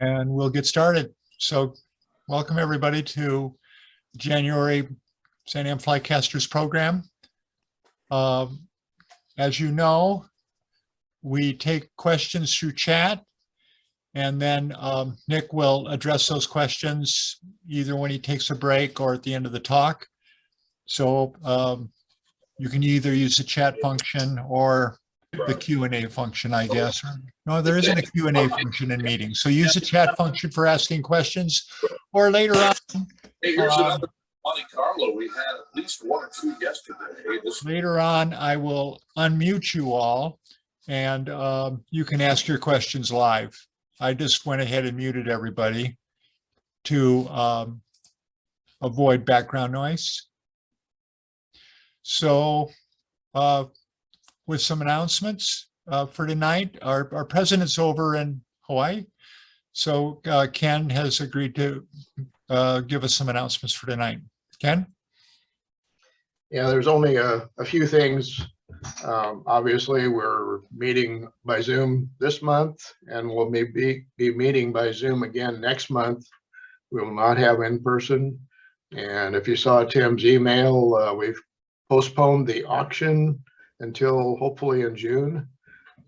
And we'll get started. So welcome everybody to January St. Anne Flycasters program. As you know, we take questions through chat, and then Nick will address those questions either when he takes a break or at the end of the talk. So you can either use the chat function or the Q&A function, I guess. No, there isn't a Q&A function in meetings. So use the chat function for asking questions, or later on. Hey, here's another Monte Carlo. We had at least one or two yesterday. Later on, I will unmute you all, and you can ask your questions live. I just went ahead and muted everybody to avoid background noise. So with some announcements for tonight, our president's over in Hawaii. So Ken has agreed to give us some announcements for tonight. Ken? Yeah, there's only a few things. Obviously, we're meeting by Zoom this month, and we'll be meeting by Zoom again next month. We will not have in person. And if you saw Tim's email, we've postponed the auction until hopefully in June.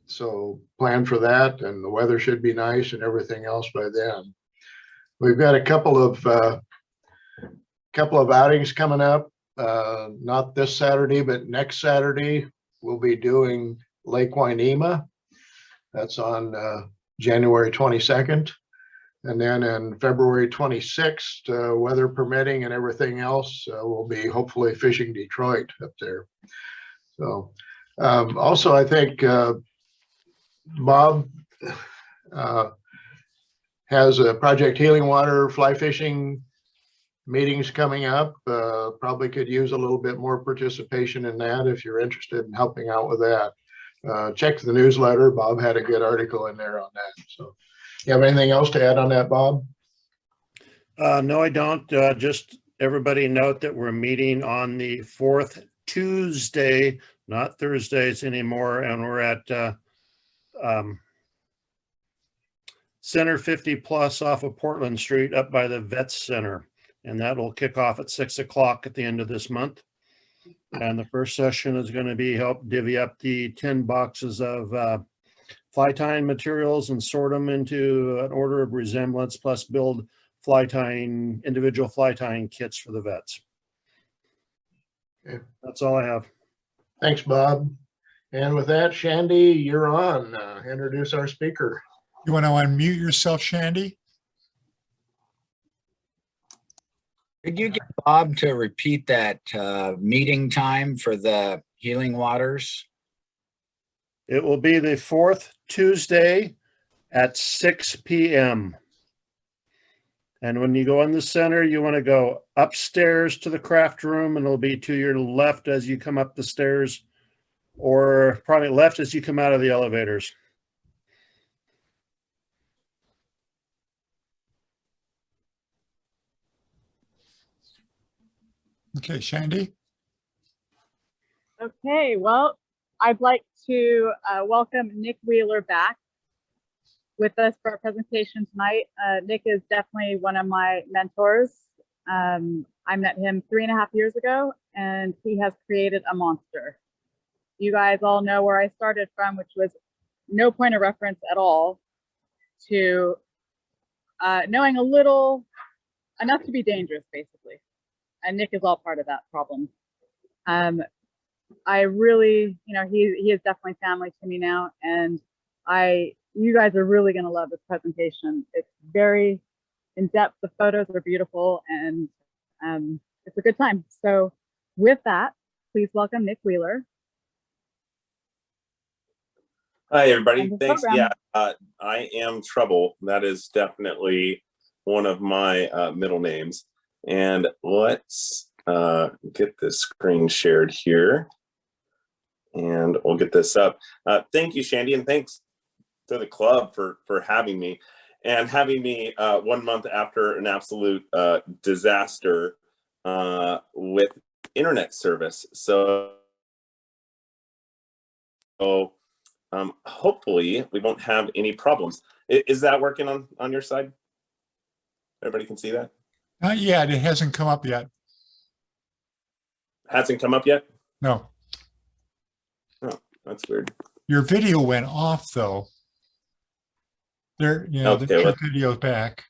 So plan for that, and the weather should be nice and everything else by then. We've got a couple of outings coming up. Not this Saturday, but next Saturday, we'll be doing Lake Wainema. That's on January 22nd. And then in February 26th, weather permitting and everything else, we'll be hopefully fishing Detroit up there. So also, I think Bob has a Project Healing Water fly fishing meetings coming up. Probably could use a little bit more participation in that if you're interested in helping out with that. Check the newsletter. Bob had a good article in there on that. So you have anything else to add on that, Bob? No, I don't. Just everybody note that we're meeting on the 4th Tuesday, not Thursdays anymore, and we're at Center 50 Plus off of Portland Street up by the Vets Center. And that'll kick off at 6 o'clock at the end of this month. And the first session is going to be help divvy up the 10 boxes of fly tying materials and sort them into an order of resemblance, plus build individual fly tying kits for the vets. Okay. That's all I have. Thanks, Bob. And with that, Shandy, you're on. Introduce our speaker. You want to unmute yourself, Shandy? Could you get Bob to repeat that meeting time for the Healing Waters? It will be the 4th Tuesday at 6 p.m. And when you go in the center, you want to go upstairs to the craft room, and it'll be to your left as you come up the stairs, or probably left as you come out of the elevators. Okay, Shandy. Okay, well, I'd like to welcome Nick Wheeler back with us for our presentation tonight. Nick is definitely one of my mentors. I met him 3.5 years ago, and he has created a monster. You guys all know where I started from, which was no point of reference at all, to knowing a little, enough to be dangerous, basically. And Nick is all part of that problem. I really, he is definitely family to me now, and you guys are really going to love this presentation. It's very in depth. The photos are beautiful, and it's a good time. So with that, please welcome Nick Wheeler. Hi, everybody. Thanks. Yeah, I am Trouble. That is definitely one of my middle names. And let's get this screen shared here, and we'll get this up. Thank you, Shandy, and thanks to the club for having me, and having me 1 month after an absolute disaster with internet service. So hopefully we won't have any problems. Is that working on your side? Everybody can see that? Not yet. It hasn't come up yet. Hasn't come up yet? No. Oh, that's weird. Your video went off though. There, Okay, there's your video back.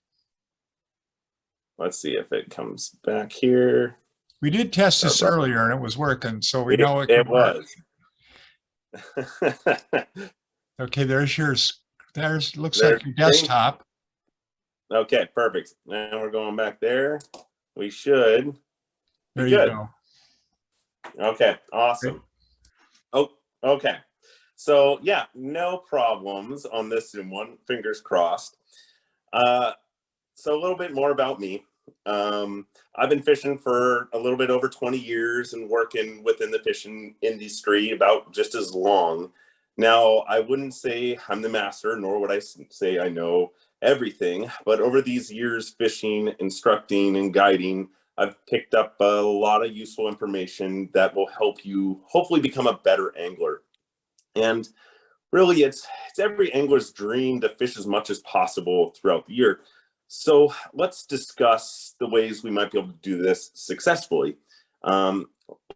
Let's see if it comes back here. We did test this earlier and it was working, so we know it It can work. was. Okay, there's yours. Looks There's like your desktop. Okay, perfect. Now we're going back there. We should. There be you good. go. Okay, awesome. Oh, okay. So yeah, no problems on this Zoom one. Fingers crossed. So a little bit more about me. I've been fishing for a little bit over 20 years and working within the fishing industry about just as long. Now, I wouldn't say I'm the master, nor would I say I know everything, but over these years fishing, instructing, and guiding, I've picked up a lot of useful information that will help you hopefully become a better angler. And really, it's every angler's dream to fish as much as possible throughout the year. So let's discuss the ways we might be able to do this successfully.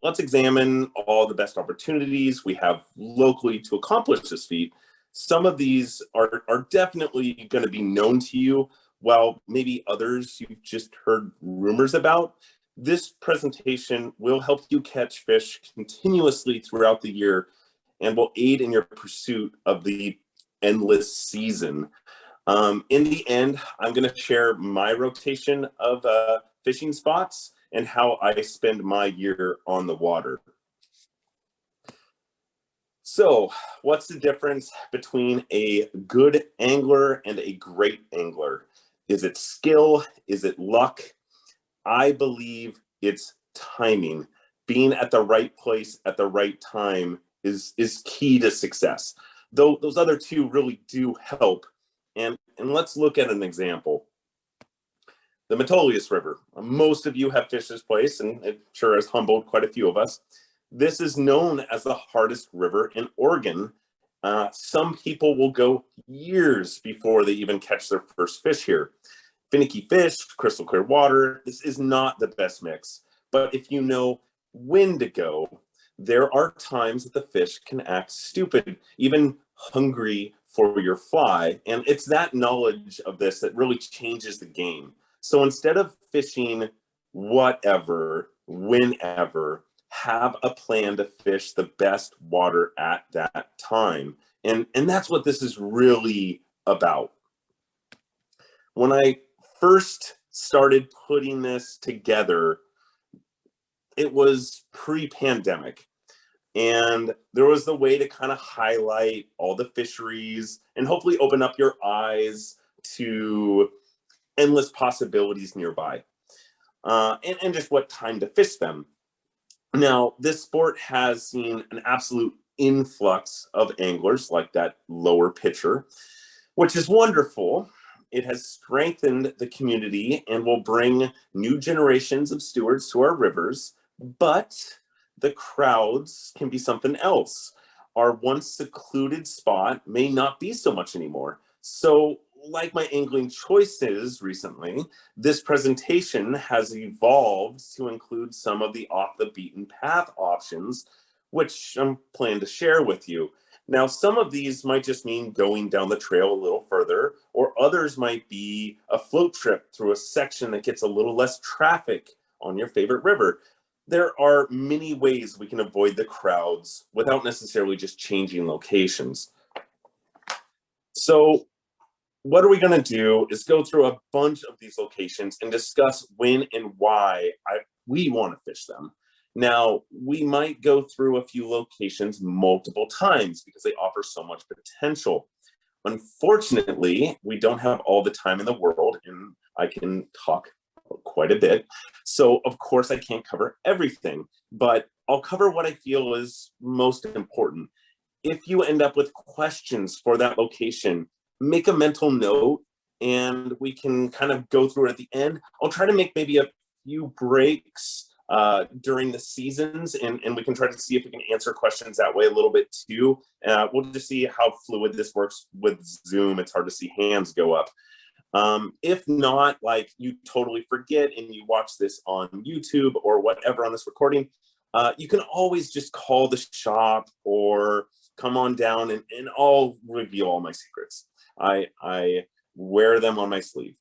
Let's examine all the best opportunities we have locally to accomplish this feat. Some of these are definitely going to be known to you, while maybe others you've just heard rumors about. This presentation will help you catch fish continuously throughout the year and will aid in your pursuit of the endless season. In the end, I'm going to share my rotation of fishing spots and how I spend my year on the water. So, what's the difference between a good angler and a great angler? Is it skill? Is it luck? I believe it's timing. Being at the right place at the right time is key to success. Though those other two really do help. And let's look at an example. The Metolius River. Most of you have fished this place, and it sure has humbled quite a few of us. This is known as the hardest river in Oregon. Some people will go years before they even catch their first fish here. Finicky fish, crystal clear water. This is not the best mix. But if you know when to go, there are times that the fish can act stupid, even hungry for your fly. And it's that knowledge of this that really changes the game. So instead of fishing whatever, whenever, have a plan to fish the best water at that time. And that's what this is really about. When I first started putting this together, it was pre-pandemic. And there was the way to kind of highlight all the fisheries and hopefully open up your eyes to endless possibilities nearby, and just what time to fish them. Now, this sport has seen an absolute influx of anglers like that lower pitcher, which is wonderful. It has strengthened the community and will bring new generations of stewards to our rivers, but the crowds can be something else. Our once secluded spot may not be so much anymore. So, like my angling choices recently, this presentation has evolved to include some of the off the beaten path options, which I'm planning to share with you. Now, some of these might just mean going down the trail a little further, or others might be a float trip through a section that gets a little less traffic on your favorite river. There are many ways we can avoid the crowds without necessarily just changing locations. So what are we going to do is go through a bunch of these locations and discuss when and why we want to fish them. Now, we might go through a few locations multiple times because they offer so much potential. Unfortunately, we don't have all the time in the world, and I can talk quite a bit. So, of course, I can't cover everything, but I'll cover what I feel is most important. If you end up with questions for that location, make a mental note and we can kind of go through it at the end. I'll try to make maybe a few breaks during the seasons, and we can try to see if we can answer questions that way a little bit too. We'll just see how fluid this works with Zoom. It's hard to see hands go up. If not, like you totally forget and you watch this on YouTube or whatever on this recording, you can always just call the shop or come on down and I'll reveal all my secrets. I wear them on my sleeve.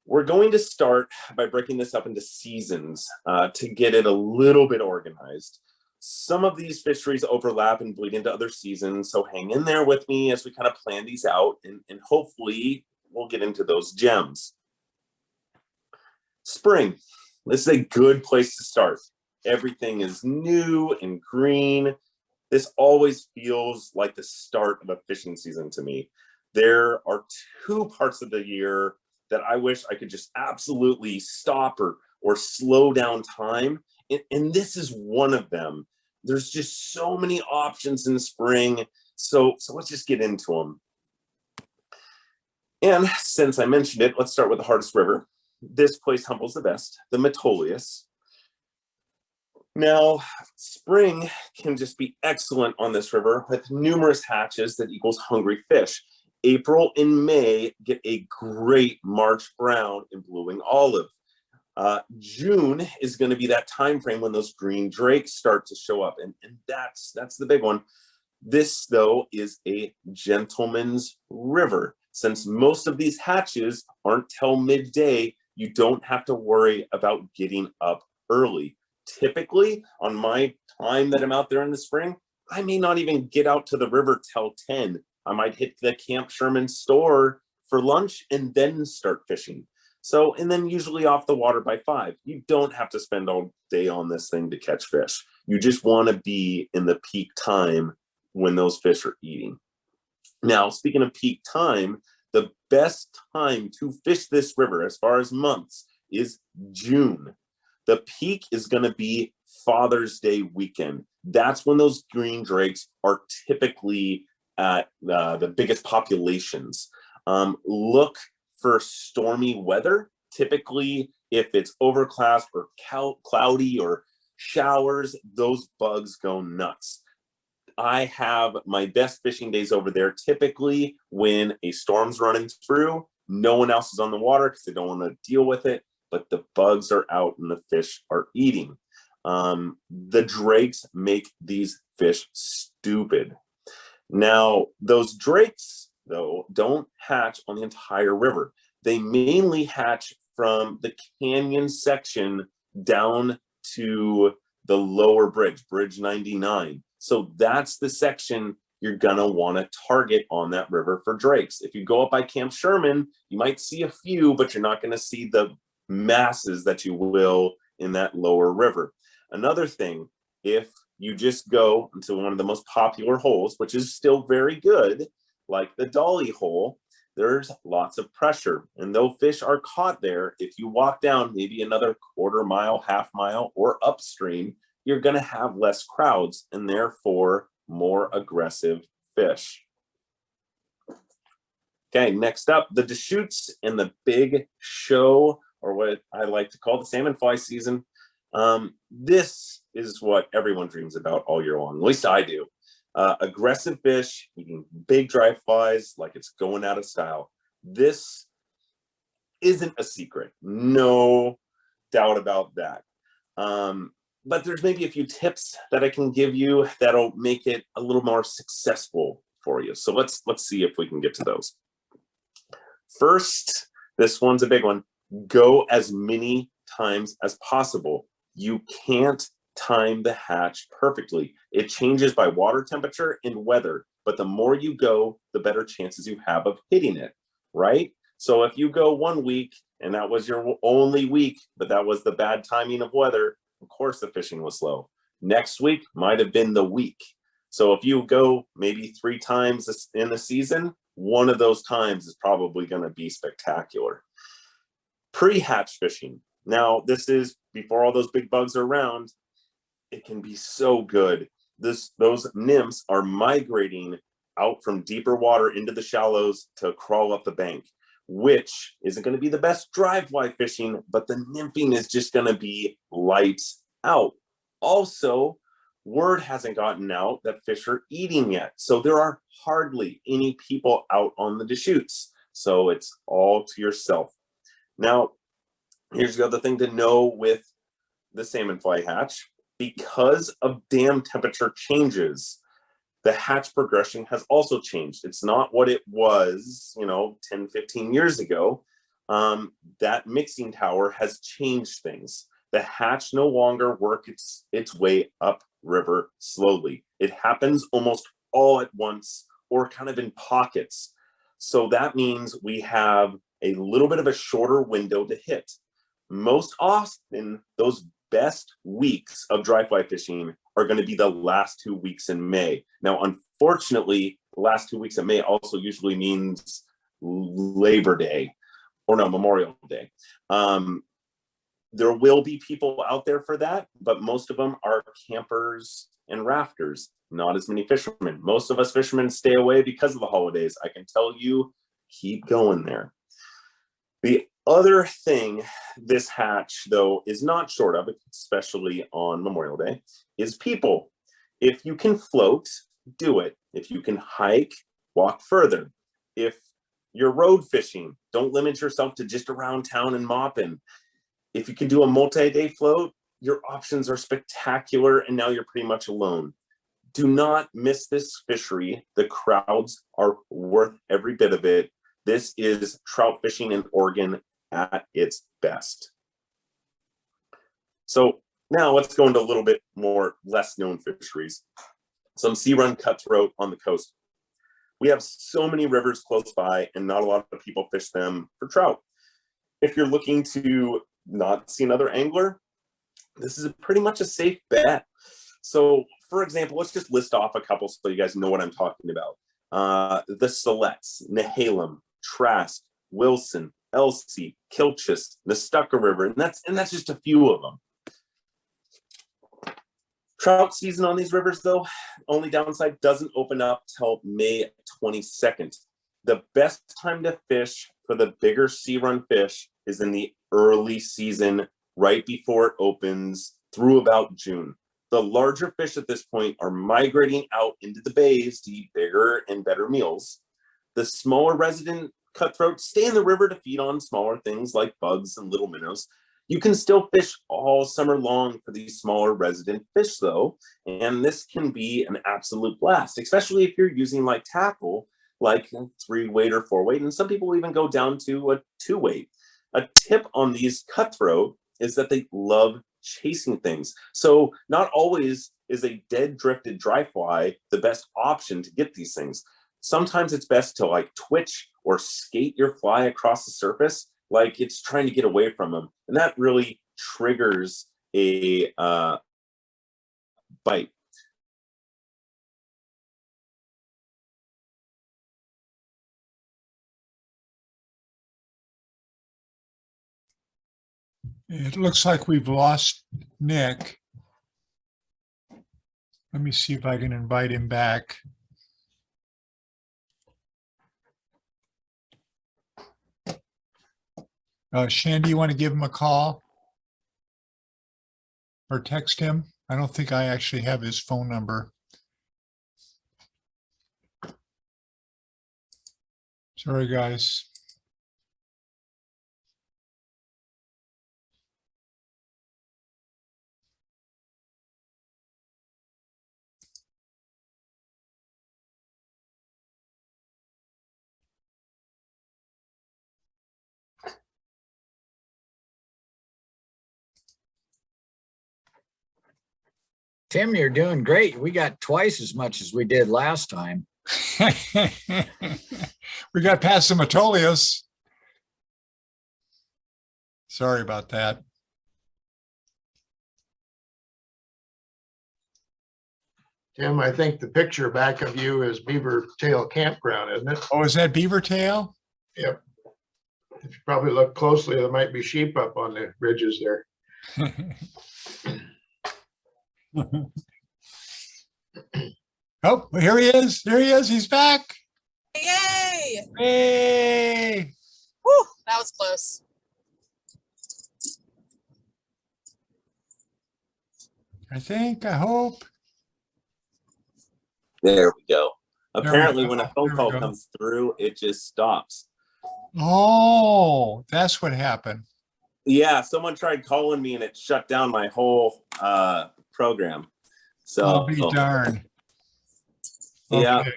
We're going to start by breaking this up into seasons to get it a little bit organized. Some of these fisheries overlap and bleed into other seasons, so hang in there with me as we kind of plan these out, and hopefully we'll get into those gems. Spring. This is a good place to start. Everything is new and green. This always feels like the start of a fishing season to me. There are two parts of the year that I wish I could just absolutely stop or slow down time. And this is one of them. There's just so many options in spring. So let's just get into them. And since I mentioned it, let's start with the hardest river. This place humbles the best, the Metolius. Now, spring can just be excellent on this river with numerous hatches that equals hungry fish. April and May get a great March brown and blueing olive. June is going to be that time frame when those green drakes start to show up, and that's the big one. This, though, is a gentleman's river. Since most of these hatches aren't till midday, you don't have to worry about getting up early. Typically, on my time that I'm out there in the spring, I may not even get out to the river till 10. I might hit the Camp Sherman store for lunch and then start fishing. So, and then usually off the water by 5. You don't have to spend all day on this thing to catch fish. You just want to be in the peak time when those fish are eating. Now, speaking of peak time, the best time to fish this river as far as months is June. The peak is going to be Father's Day weekend. That's when those green drakes are typically at the biggest populations. Look for stormy weather. Typically, if it's overcast or cloudy or showers, those bugs go nuts. I have my best fishing days over there typically when a storm's running through. No one else is on the water because they don't want to deal with it, but the bugs are out and the fish are eating. The drakes make these fish stupid. Now, those drakes, though, don't hatch on the entire river. They mainly hatch from the canyon section down to the lower bridge, Bridge 99. So that's the section you're going to want to target on that river for drakes. If you go up by Camp Sherman, you might see a few, but you're not going to see the masses that you will in that lower river. Another thing, if you just go into one of the most popular holes, which is still very good, like the dolly hole, there's lots of pressure. And though fish are caught there, if you walk down maybe another quarter mile, half mile, or upstream, you're going to have less crowds and therefore more aggressive fish. Okay, next up, the Deschutes and the big show, or what I like to call the salmon fly season. This is what everyone dreams about all year long, at least I do. Aggressive fish eating big dry flies like it's going out of style. This isn't a secret, no doubt about that. But there's maybe a few tips that I can give you that'll make it a little more successful for you. So let's see if we can get to those. First, this one's a big one. Go as many times as possible. You can't time the hatch perfectly. It changes by water temperature and weather, but the more you go, the better chances you have of hitting it, right? So if you go 1 week and that was your only week, but that was the bad timing of weather, of course the fishing was slow. Next week might have been the week. So if you go maybe 3 times in the season, one of those times is probably going to be spectacular. Pre-hatch fishing. Now, this is before all those big bugs are around. It can be so good. Those nymphs are migrating out from deeper water into the shallows to crawl up the bank. which isn't going to be the best dry fly fishing, but the nymphing is just going to be lights out. Also, word hasn't gotten out that fish are eating yet. So there are hardly any people out on the Deschutes. So it's all to yourself. Now, here's the other thing to know with the salmon fly hatch. Because of dam temperature changes, the hatch progression has also changed. It's not what it was, 10, 15 years ago. That mixing tower has changed things. The hatch no longer works its way up river slowly. It happens almost all at once or kind of in pockets. So that means we have a little bit of a shorter window to hit. Most often, those best weeks of dry fly fishing are going to be the last 2 weeks in May. Now, unfortunately, the last 2 weeks of May also usually means Labor Day, or no, Memorial Day. There will be people out there for that, but most of them are campers and rafters, not as many fishermen. Most of us fishermen stay away because of the holidays. I can tell you, keep going there. The other thing this hatch, though, is not short of, especially on Memorial Day, is people. If you can float, do it. If you can hike, walk further. If you're road fishing, don't limit yourself to just around town and mopping. If you can do a multi-day float, your options are spectacular, and now you're pretty much alone. Do not miss this fishery. The crowds are worth every bit of it. This is trout fishing in Oregon at its best. So now let's go into a little bit more less known fisheries. Some sea run cutthroat on the coast. We have so many rivers close by and not a lot of people fish them for trout. If you're looking to not see another angler, this is pretty much a safe bet. So for example, let's just list off a couple so you guys know what I'm talking about. The Silettes, Nehalem, Trask, Wilson, Elsie, Kilchis, Nestucca River, and that's just a few of them. Trout season on these rivers, though, only downside, doesn't open up till May 22nd. The best time to fish for the bigger sea run fish is in the early season, right before it opens through about June. The larger fish at this point are migrating out into the bays to eat bigger and better meals. The smaller resident cutthroats stay in the river to feed on smaller things like bugs and little minnows. You can still fish all summer long for these smaller resident fish, though, and this can be an absolute blast, especially if you're using like tackle, like 3-weight or 4-weight, and some people even go down to a 2-weight. A tip on these cutthroat is that they love chasing things. So not always is a dead drifted dry fly the best option to get these things. Sometimes it's best to like twitch or skate your fly across the surface like it's trying to get away from them. And that really triggers a bite. It looks like we've lost Nick. Let me see if I can invite him back. Shandy, you want to give him a call or text him? I don't think I actually have his phone number. Sorry, guys. Tim, you're doing great. We got twice as much as we did last time. We got past the Metolius. Sorry about that. Tim, I think the picture back of you is Beaver Tail Campground, isn't it? Oh, is that Beaver Tail? Yep. If you probably look closely, there might be sheep up on the ridges there. Oh, here he is. There he is. He's back. Yay! Hey. Woo! That was close. I hope. There we go. we Apparently, go. when a phone There we call go. comes through, it just stops. Oh, that's what happened. Yeah, someone tried calling me and it shut down my whole program. So I'll be darned. yeah. Okay.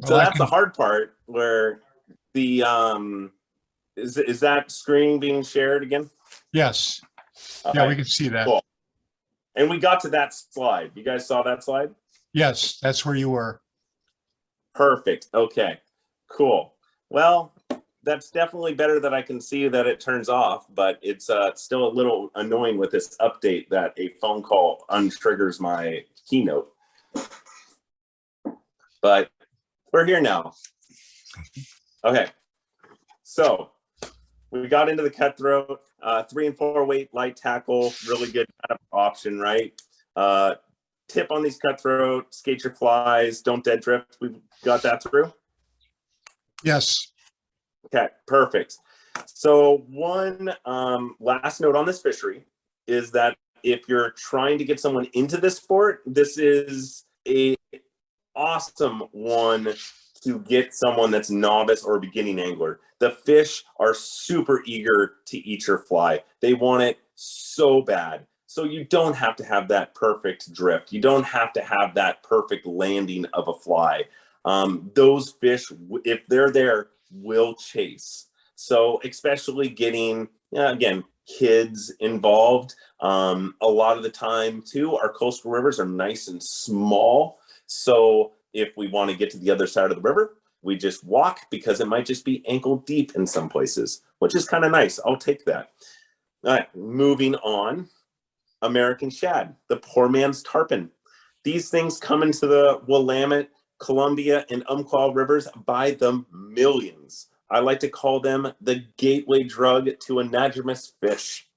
So Well, I that's the can, hard part where the is that screen being shared again? yes. Yeah, Okay, we can see that. cool. And we got to that slide. You guys saw that slide? Yes, that's where you were. Perfect. Okay, cool. Well, that's definitely better that I can see that it turns off, but it's still a little annoying with this update that a phone call untriggers my keynote. But we're here now. Okay, so we got into the cutthroat, 3 and 4 weight light tackle, really good kind of option, right? Tip on these cutthroat, skate your flies, don't dead drift. We've got that through. Yes. Okay, perfect. So one last note on this fishery is that if you're trying to get someone into this sport, this is a awesome one to get someone that's novice or beginning angler. The fish are super eager to eat your fly. They want it so bad. So you don't have to have that perfect drift. You don't have to have that perfect landing of a fly. Those fish, if they're there, will chase. So especially getting, again, kids involved. A lot of the time too, our coastal rivers are nice and small. So if we want to get to the other side of the river, we just walk because it might just be ankle deep in some places, which is kind of nice. I'll take that. All right, moving on. American shad, the poor man's tarpon. These things come into the Willamette, Columbia, and Umpqua rivers by the millions. I like to call them the gateway drug to anadromous fish.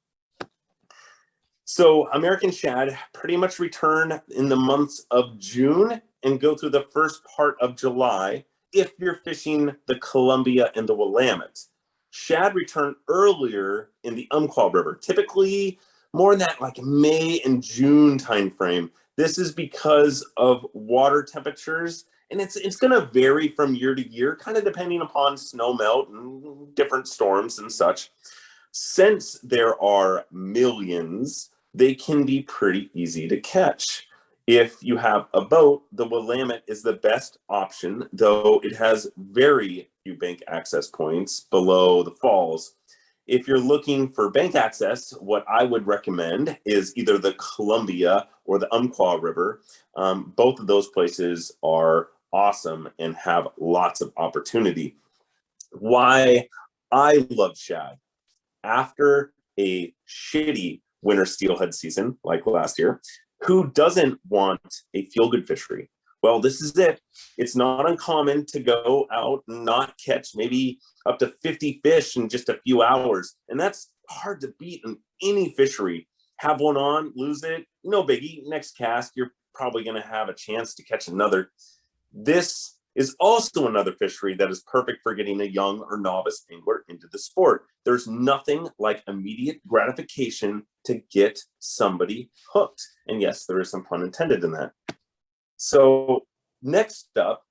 So American shad pretty much return in the months of June and go through the first part of July if you're fishing the Columbia and the Willamette. Shad return earlier in the Umpqua River, typically more in that like May and June timeframe. This is because of water temperatures, and it's going to vary from year to year, kind of depending upon snow melt and different storms and such. Since there are millions, they can be pretty easy to catch. If you have a boat, the Willamette is the best option, though it has very few bank access points below the falls. If you're looking for bank access, what I would recommend is either the Columbia or the Umpqua River. Both of those places are awesome and have lots of opportunity. Why I love shad. After a shitty winter steelhead season like last year, who doesn't want a feel-good fishery? Well, this is it. It's not uncommon to go out and not catch maybe up to 50 fish in just a few hours. And that's hard to beat in any fishery. Have one on, lose it, no biggie. Next cast, you're probably going to have a chance to catch another. This is also another fishery that is perfect for getting a young or novice angler into the sport. There's nothing like immediate gratification to get somebody hooked. And yes, there is some pun intended in that. So next up,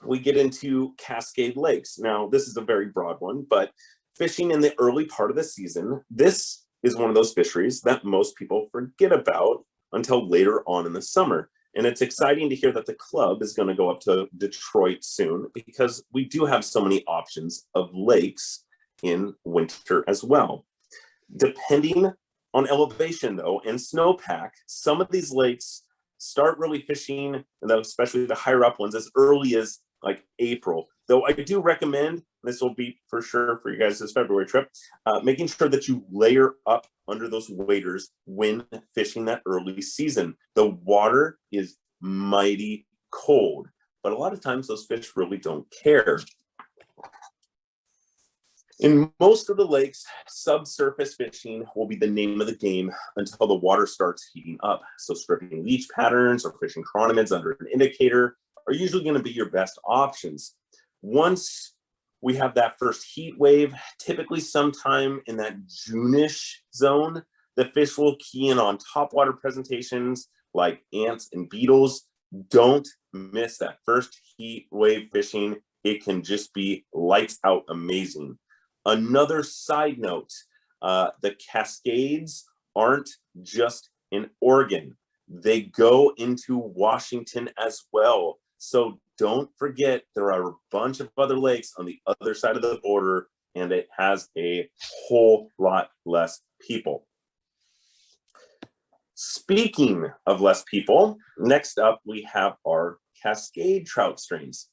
we get into Cascade Lakes. Now, this is a very broad one, but fishing in the early part of the season, this is one of those fisheries that most people forget about until later on in the summer. And it's exciting to hear that the club is going to go up to Detroit soon because we do have so many options of lakes in winter as well. Depending on elevation, though, and snowpack, some of these lakes start really fishing, and especially the higher up ones, as early as like April. Though I do recommend, this will be for sure for you guys this February trip, making sure that you layer up under those waders when fishing that early season. The water is mighty cold, but a lot of times those fish really don't care. In most of the lakes, subsurface fishing will be the name of the game until the water starts heating up. So stripping leech patterns or fishing chironomids under an indicator are usually going to be your best options. Once we have that first heat wave, typically sometime in that June-ish zone. The fish will key in on topwater presentations like ants and beetles. Don't miss that first heat wave fishing. It can just be lights out amazing. Another side note, the Cascades aren't just in Oregon. They go into Washington as well. So don't forget, there are a bunch of other lakes on the other side of the border, and it has a whole lot less people. Speaking of less people, next up we have our Cascade trout streams.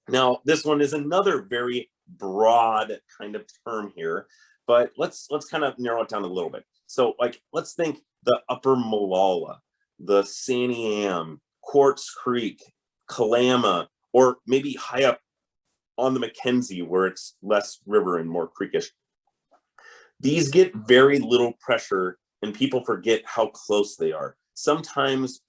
Now, this one is another very broad kind of term here, but let's kind of narrow it down a little bit. So, like, let's think the Upper Molalla, the Santiam, Quartz Creek, Kalama, or maybe high up on the Mackenzie where it's less river and more creekish. These get very little pressure and people forget how close they are. Sometimes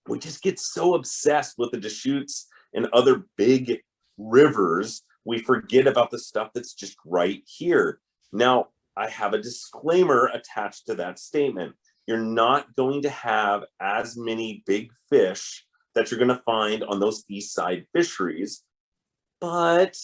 we just get so obsessed with the Deschutes and other big rivers, we forget about the stuff that's just right here. Now, I have a disclaimer attached to that statement. You're not going to have as many big fish that you're going to find on those east side fisheries, but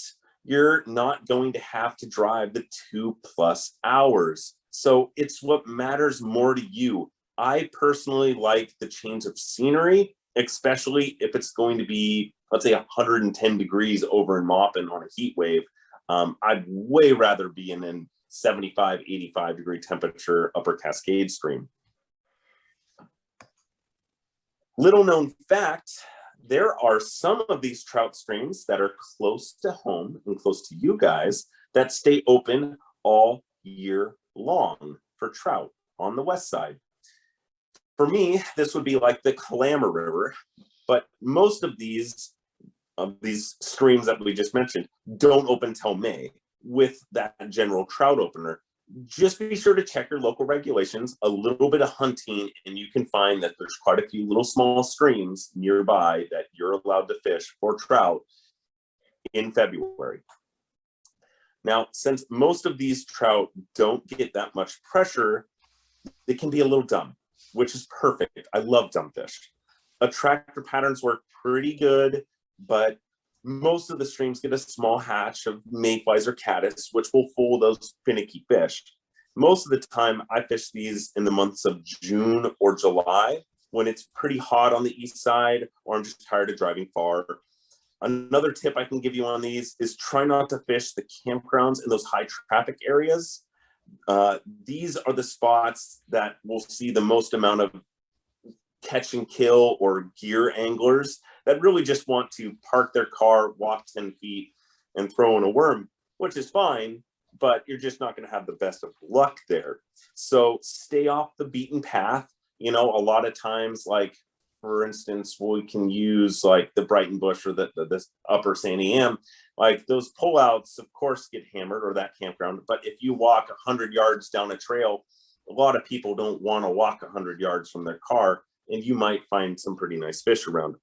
you're not going to have to drive the 2+ hours. So it's what matters more to you. I personally like the change of scenery, especially if it's going to be, let's say, 110 degrees over in Maupin on a heat wave. I'd way rather be in an 75, 85 degree temperature Upper Cascade stream. Little known fact, there are some of these trout streams that are close to home and close to you guys that stay open all year long for trout on the west side. For me, this would be like the Kalama River, but most of these streams that we just mentioned don't open till May with that general trout opener. Just be sure to check your local regulations, a little bit of hunting, and you can find that there's quite a few little small streams nearby that you're allowed to fish for trout in February. Now, since most of these trout don't get that much pressure, they can be a little dumb, which is perfect. I love dumb fish. Attractor patterns work pretty good, but most of the streams get a small hatch of mayflies or caddis, which will fool those finicky fish. Most of the time, I fish these in the months of June or July when it's pretty hot on the east side, or I'm just tired of driving far. Another tip I can give you on these is try not to fish the campgrounds in those high traffic areas. These are the spots that will see the most amount of catch and kill or gear anglers that really just want to park their car, walk 10 feet and throw in a worm, which is fine, but you're just not going to have the best of luck there. So stay off the beaten path. You know, a lot of times, like, for instance, we can use like the Brighton Bush or the Upper Santiam. Like, those pullouts, of course, get hammered, or that campground. But if you walk 100 yards down a trail, a lot of people don't want to walk 100 yards from their car, and you might find some pretty nice fish around.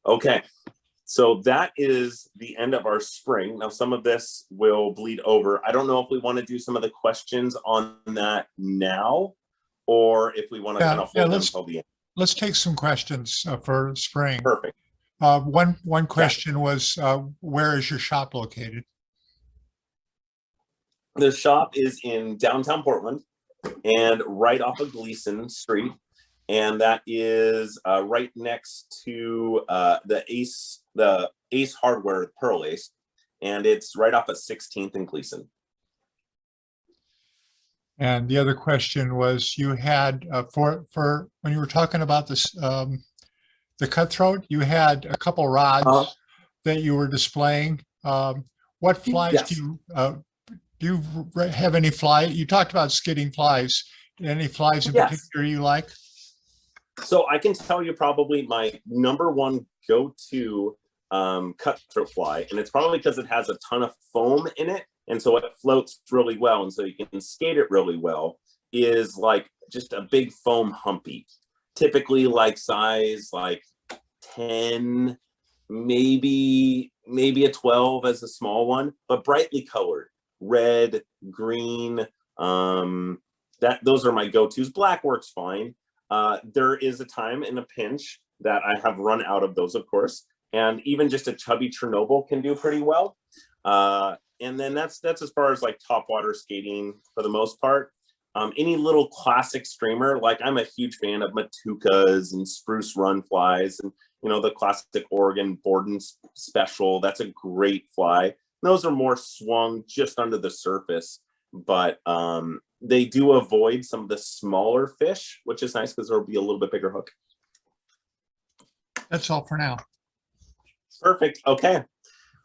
Okay, so that is the end of our spring. Now, some of this will bleed over. I don't know if we want to do some of the questions on that now, or if we want to kind of hold them until the end. Let's take some questions for spring. Perfect. One question was, where is your shop located? The shop is in downtown Portland and right off of Gleason Street. And that is right next to the Ace Hardware, Pearl Ace. And it's right off of 16th and Gleason. And the other question was, you had for when you were talking about this, the cutthroat, you had a couple rods that you were displaying. What flies Yes. do you have any fly? You talked about skidding flies. Any flies in particular you like? So I can tell you probably my #1 go-to cutthroat fly, and it's probably because it has a ton of foam in it, and so it floats really well, and so you can skate it really well, is like just a big foam humpy, typically like size like 10, maybe maybe a 12 as a small one, but brightly colored, red, green. Those are my go-tos. Black works fine. There is a time in a pinch that I have run out of those, of course, and even just a chubby Chernobyl can do pretty well. And then that's as far as like top water skating for the most part. Any little classic streamer, like I'm a huge fan of Matukas and Spruce Run flies, and the classic Oregon Borden Special. That's a great fly. Those are more swung just under the surface, but they do avoid some of the smaller fish, which is nice because there'll be a little bit bigger hook. That's all for now. Perfect. Okay.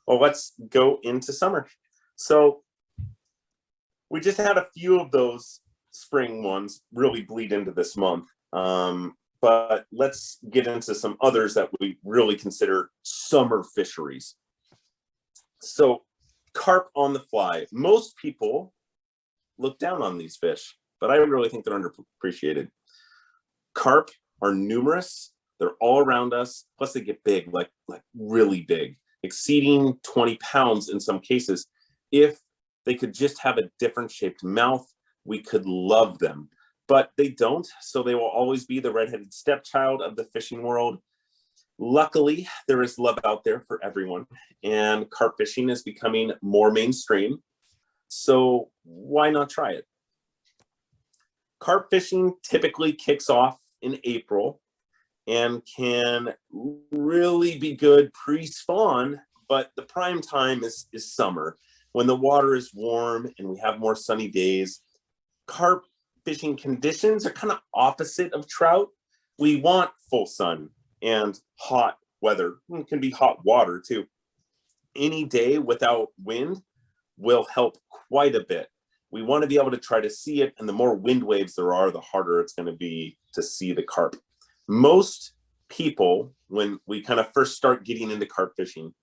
Well, let's go into summer. So we just had a few of those spring ones really bleed into this month. But let's get into some others that we really consider summer fisheries. So carp on the fly. Most people look down on these fish, but I really think they're underappreciated. Carp are numerous. They're all around us. Plus they get big, like really big, exceeding 20 pounds in some cases. If they could just have a different shaped mouth, we could love them, but they don't. So they will always be the redheaded stepchild of the fishing world. Luckily, there is love out there for everyone, and carp fishing is becoming more mainstream. So why not try it? Carp fishing typically kicks off in April and can really be good pre-spawn, but the prime time is summer, when the water is warm and we have more sunny days. Carp fishing conditions are kind of opposite of trout. We want full sun and hot weather. It can be hot water too. Any day without wind will help quite a bit. We want to be able to try to see it, and the more wind waves there are, the harder it's going to be to see the carp. Most people, when we kind of first start getting into carp fishing,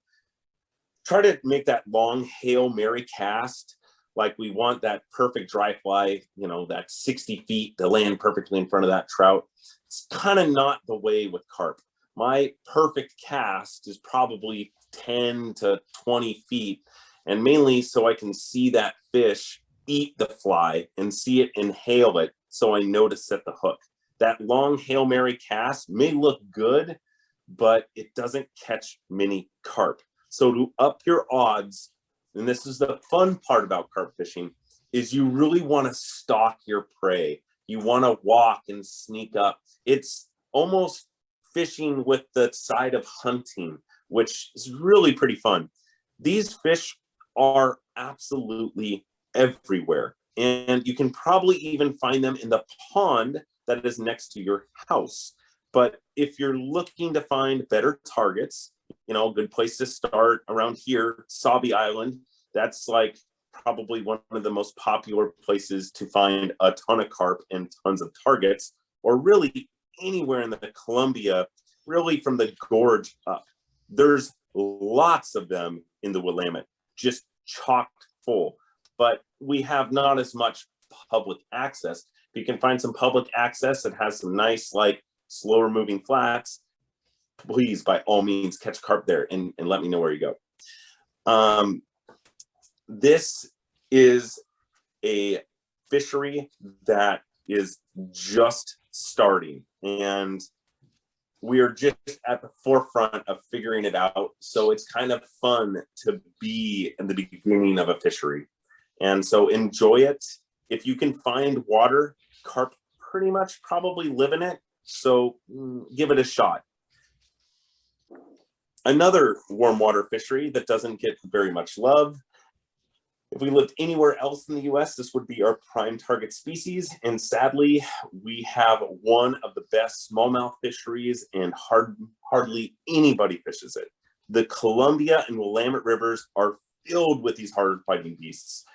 try to make that long Hail Mary cast. Like we want that perfect dry fly, that 60 feet to land perfectly in front of that trout. It's kind of not the way with carp. My perfect cast is probably 10 to 20 feet, and mainly so I can see that fish eat the fly and see it inhale it, so I know to set the hook. That long Hail Mary cast may look good, but it doesn't catch many carp. So to up your odds, and this is the fun part about carp fishing, is you really want to stalk your prey. You want to walk and sneak up. It's almost fishing with the side of hunting, which is really pretty fun. These fish are absolutely everywhere, and you can probably even find them in the pond that is next to your house. But if you're looking to find better targets, a good place to start around here, Sabi Island. That's like probably one of the most popular places to find a ton of carp and tons of targets, or really anywhere in the Columbia, really from the gorge up. There's lots of them in the Willamette, just chocked full, but we have not as much public access. If you can find some public access that has some nice, like slower moving flats, please, by all means, catch carp there and let me know where you go. This is a fishery that is just starting, and we are just at the forefront of figuring it out. So it's kind of fun to be in the beginning of a fishery. And so enjoy it. If you can find water, carp pretty much probably live in it. So give it a shot. Another warm water fishery that doesn't get very much love. If we lived anywhere else in the US, this would be our prime target species. And sadly, we have one of the best smallmouth fisheries, and hardly anybody fishes it. The Columbia and Willamette rivers are filled with these hard fighting beasts.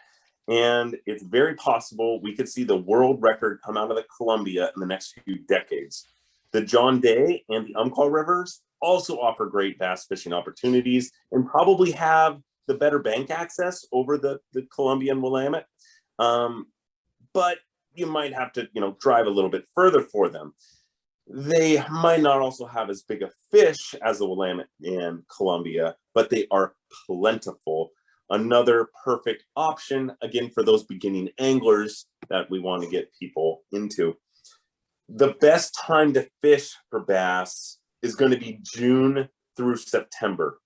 And it's very possible we could see the world record come out of the Columbia in the next few decades. The John Day and the Umpqua rivers also offer great bass fishing opportunities and probably have the better bank access over the Columbia and Willamette. But you might have to, drive a little bit further for them. They might not also have as big a fish as the Willamette and Columbia, but they are plentiful. Another perfect option, again, for those beginning anglers that we want to get people into. The best time to fish for bass is going to be June through September.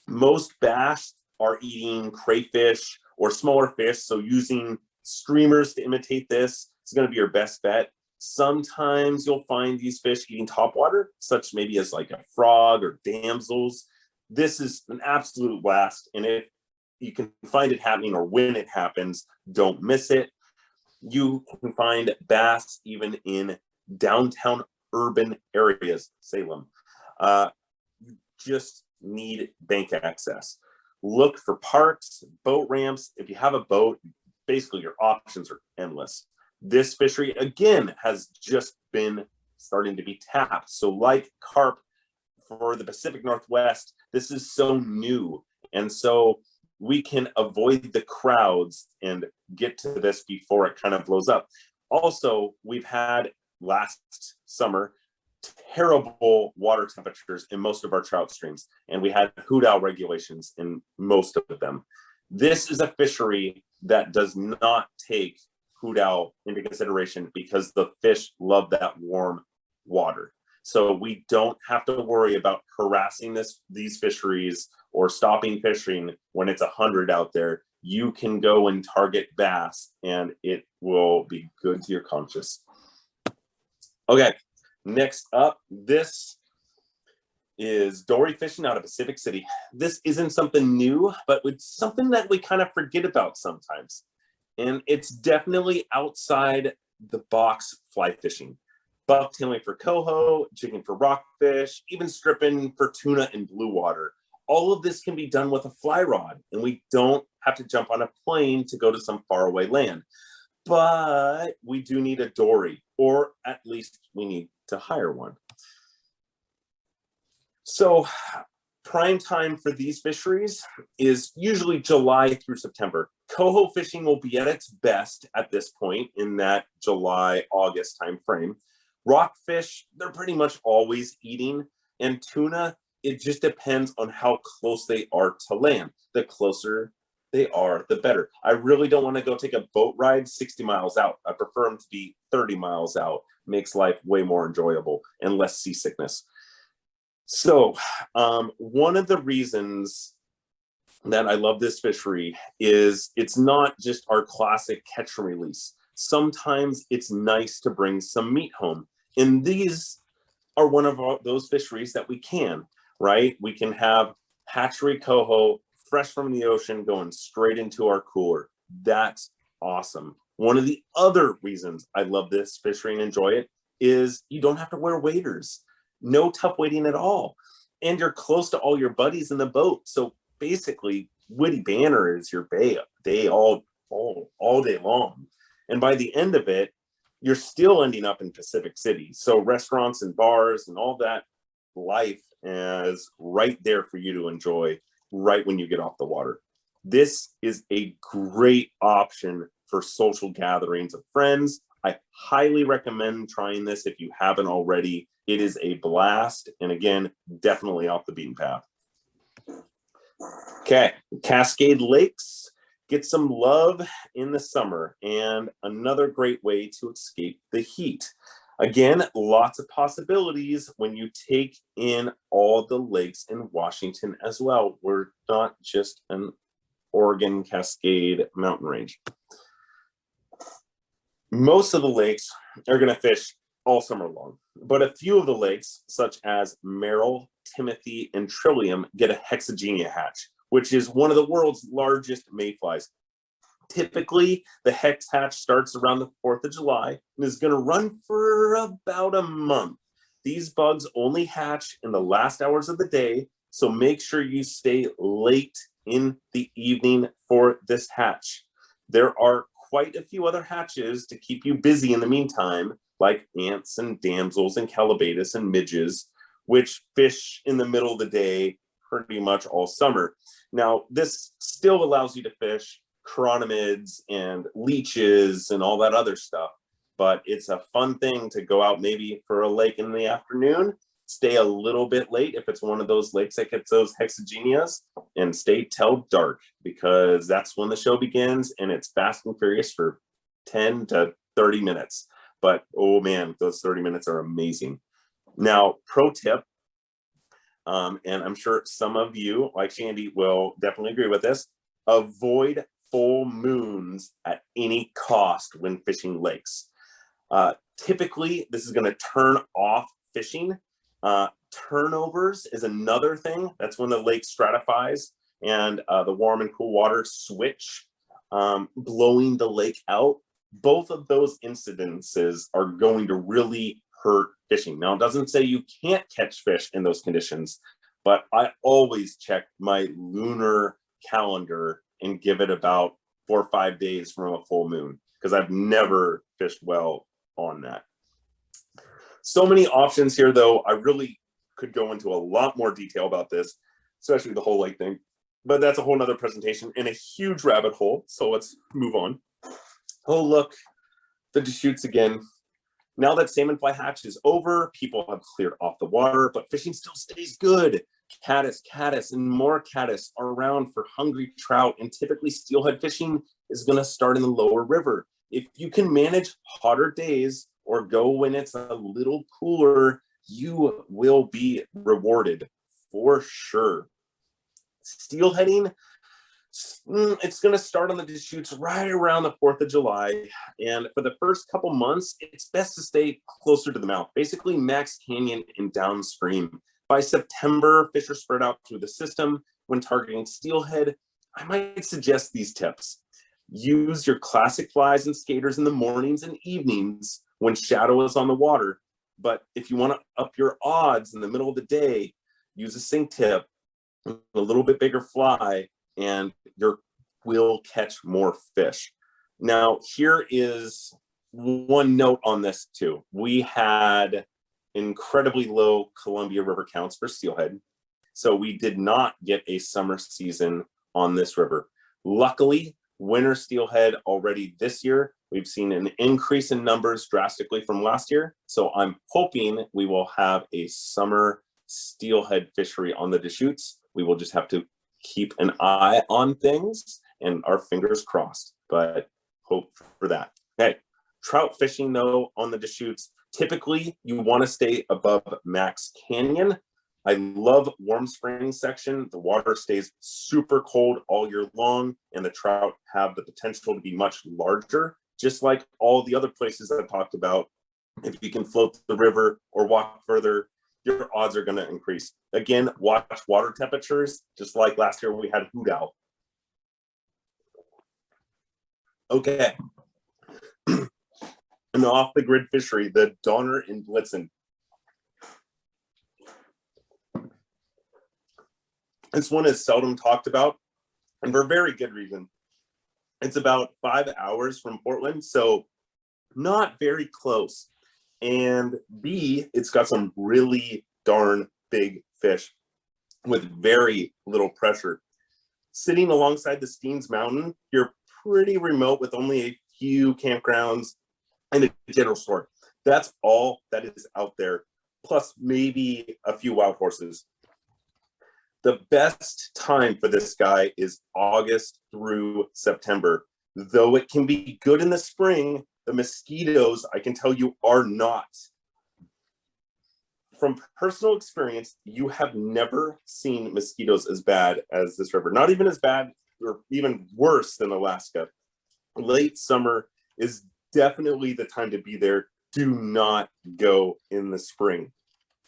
Most bass are eating crayfish or smaller fish, so using streamers to imitate this is going to be your best bet. Sometimes you'll find these fish eating topwater, such maybe as like a frog or damsels. This is an absolute blast, and if you can find it happening or when it happens, don't miss it. You can find bass even in downtown urban areas, Salem. You just need bank access. Look for parks, boat ramps. If you have a boat, basically your options are endless. This fishery, again, has just been starting to be tapped. So like carp for the Pacific Northwest, this is so new. And so we can avoid the crowds and get to this before it kind of blows up. Also, we've had last summer terrible water temperatures in most of our trout streams, and we had hoot owl regulations in most of them. This is a fishery that does not take hoot owl into consideration because the fish love that warm water. So we don't have to worry about harassing these fisheries or stopping fishing when it's 100 out there. You can go and target bass and it will be good to your conscience. Okay, next up, this is dory fishing out of Pacific City. This isn't something new, but it's something that we kind of forget about sometimes. And it's definitely outside the box fly fishing. Bucktailing for coho, jigging for rockfish, even stripping for tuna in blue water. All of this can be done with a fly rod, and we don't have to jump on a plane to go to some faraway land. But we do need a dory, or at least we need to hire one. So prime time for these fisheries is usually July through September. Coho fishing will be at its best at this point in that July, August time frame. Rockfish, they're pretty much always eating, and tuna, it just depends on how close they are to land. The closer they are, the better. I really don't want to go take a boat ride 60 miles out. I prefer them to be 30 miles out. Makes life way more enjoyable and less seasickness. So one of the reasons that I love this fishery is it's not just our classic catch and release. Sometimes it's nice to bring some meat home. And these are one of those fisheries that we can, right? We can have hatchery coho fresh from the ocean going straight into our cooler. That's awesome. One of the other reasons I love this fishery and enjoy it is you don't have to wear waders. No tough wading at all. And you're close to all your buddies in the boat. So basically, Witty Banner is your day all day long. And by the end of it, you're still ending up in Pacific City. So restaurants and bars and all that life is right there for you to enjoy right when you get off the water. This is a great option for social gatherings of friends. I highly recommend trying this if you haven't already. It is a blast. And again, definitely off the beaten path. Okay, Cascade Lakes get some love in the summer and another great way to escape the heat. Again, lots of possibilities when you take in all the lakes in Washington as well. We're not just an Oregon Cascade mountain range. Most of the lakes are going to fish all summer long, but a few of the lakes, such as Merrill, Timothy, and Trillium, get a hexagenia hatch, which is one of the world's largest mayflies. Typically, the hex hatch starts around the 4th of July and is going to run for about a month. These bugs only hatch in the last hours of the day, so make sure you stay late in the evening for this hatch. There are quite a few other hatches to keep you busy in the meantime, like ants and damsels and calabatus and midges, which fish in the middle of the day pretty much all summer. Now, this still allows you to fish chironomids and leeches and all that other stuff. but it's a fun thing to go out maybe for a lake in the afternoon, stay a little bit late if it's one of those lakes that gets those hexagenias, and stay till dark, because that's when the show begins, and it's fast and furious for 10 to 30 minutes. But oh man, those 30 minutes are amazing. Now, pro tip, and I'm sure some of you, like Shandy, will definitely agree with this: avoid full moons at any cost when fishing lakes. Typically, this is going to turn off fishing. Turnovers is another thing. That's when the lake stratifies and the warm and cool water switch, blowing the lake out. Both of those incidences are going to really hurt fishing. Now, it doesn't say you can't catch fish in those conditions, but I always check my lunar calendar and give it about 4 or 5 days from a full moon, because I've never fished well on that. So many options here, though. I really could go into a lot more detail about this, especially the whole lake thing, but that's a whole nother presentation and a huge rabbit hole. So let's move on. Oh, look, the Deschutes again. Now that salmon fly hatch is over, people have cleared off the water, but fishing still stays good. Caddis, and more caddis are around for hungry trout, and typically steelhead fishing is going to start in the lower river. If you can manage hotter days or go when it's a little cooler, you will be rewarded for sure. Steelheading, it's going to start on the Deschutes right around the 4th of July. And for the first couple months, it's best to stay closer to the mouth, basically Max Canyon and downstream. By September, fish are spread out through the system. When targeting steelhead, I might suggest these tips. Use your classic flies and skaters in the mornings and evenings when shadow is on the water. But if you want to up your odds in the middle of the day, use a sink tip, a little bit bigger fly, and you will catch more fish. Now, here is one note on this too. We had incredibly low Columbia River counts for steelhead, so we did not get a summer season on this river. Luckily, winter steelhead already this year, we've seen an increase in numbers drastically from last year, so I'm hoping we will have a summer steelhead fishery on the Deschutes. We will just have to keep an eye on things and our fingers crossed, but hope for that. Okay, trout fishing though on the Deschutes, typically you want to stay above Max Canyon. I love Warm Springs section. The water stays super cold all year long, and the trout have the potential to be much larger, just like all the other places I've talked about. If you can float the river or walk further, your odds are going to increase. Again, watch water temperatures, just like last year we had hoot owl. Okay. An off-the-grid fishery, the Donner and Blitzen. This one is seldom talked about, and for very good reason. It's about 5 hours from Portland, so not very close. And B, it's got some really darn big fish with very little pressure. Sitting alongside the Steens Mountain, you're pretty remote with only a few campgrounds and a general store. That's all that is out there, plus maybe a few wild horses. The best time for this guy is August through September. Though it can be good in the spring, the mosquitoes, I can tell you, are not. From personal experience, you have never seen mosquitoes as bad as this river. Not even as bad or even worse than Alaska. Late summer is definitely the time to be there. Do not go in the spring.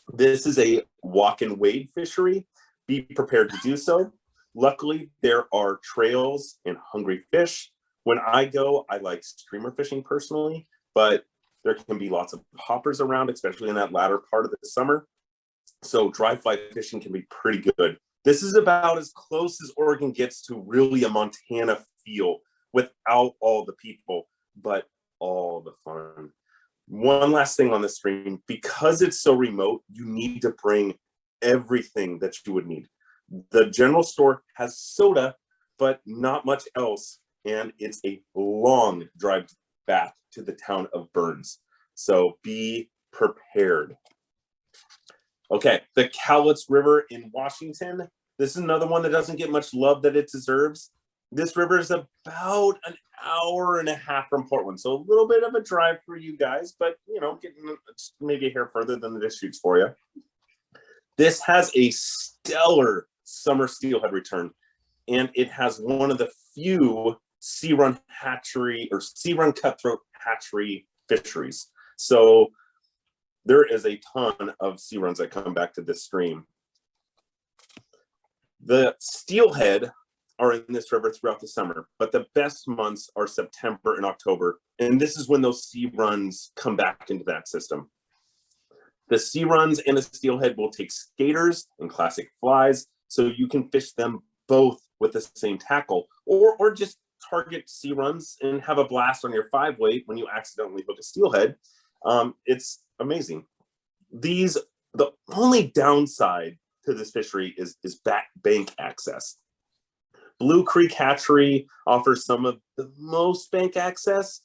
This is a walk and wade fishery. Be prepared to do so. Luckily, there are trails and hungry fish. When I go, I like streamer fishing personally, but there can be lots of hoppers around, especially in that latter part of the summer. So dry fly fishing can be pretty good. This is about as close as Oregon gets to really a Montana feel without all the people, but all the fun. One last thing on the stream, because it's so remote, you need to bring everything that you would need. The general store has soda, but not much else. And it's a long drive back to the town of Burns. So be prepared. Okay, the Cowlitz River in Washington. This is another one that doesn't get much love that it deserves. This river is about an hour and a half from Portland. So a little bit of a drive for you guys, but you know, getting maybe a hair further than the dish shoots for you. This has a stellar summer steelhead return, and it has one of the few sea-run hatchery or sea-run cutthroat hatchery fisheries. So there is a ton of sea runs that come back to this stream. The steelhead are in this river throughout the summer, but the best months are September and October. And this is when those sea runs come back into that system. The sea runs and the steelhead will take skaters and classic flies, so you can fish them both with the same tackle, or just target sea runs and have a blast on your 5-weight when you accidentally hook a steelhead. It's amazing. The only downside to this fishery is bank access. Blue Creek Hatchery offers some of the most bank access,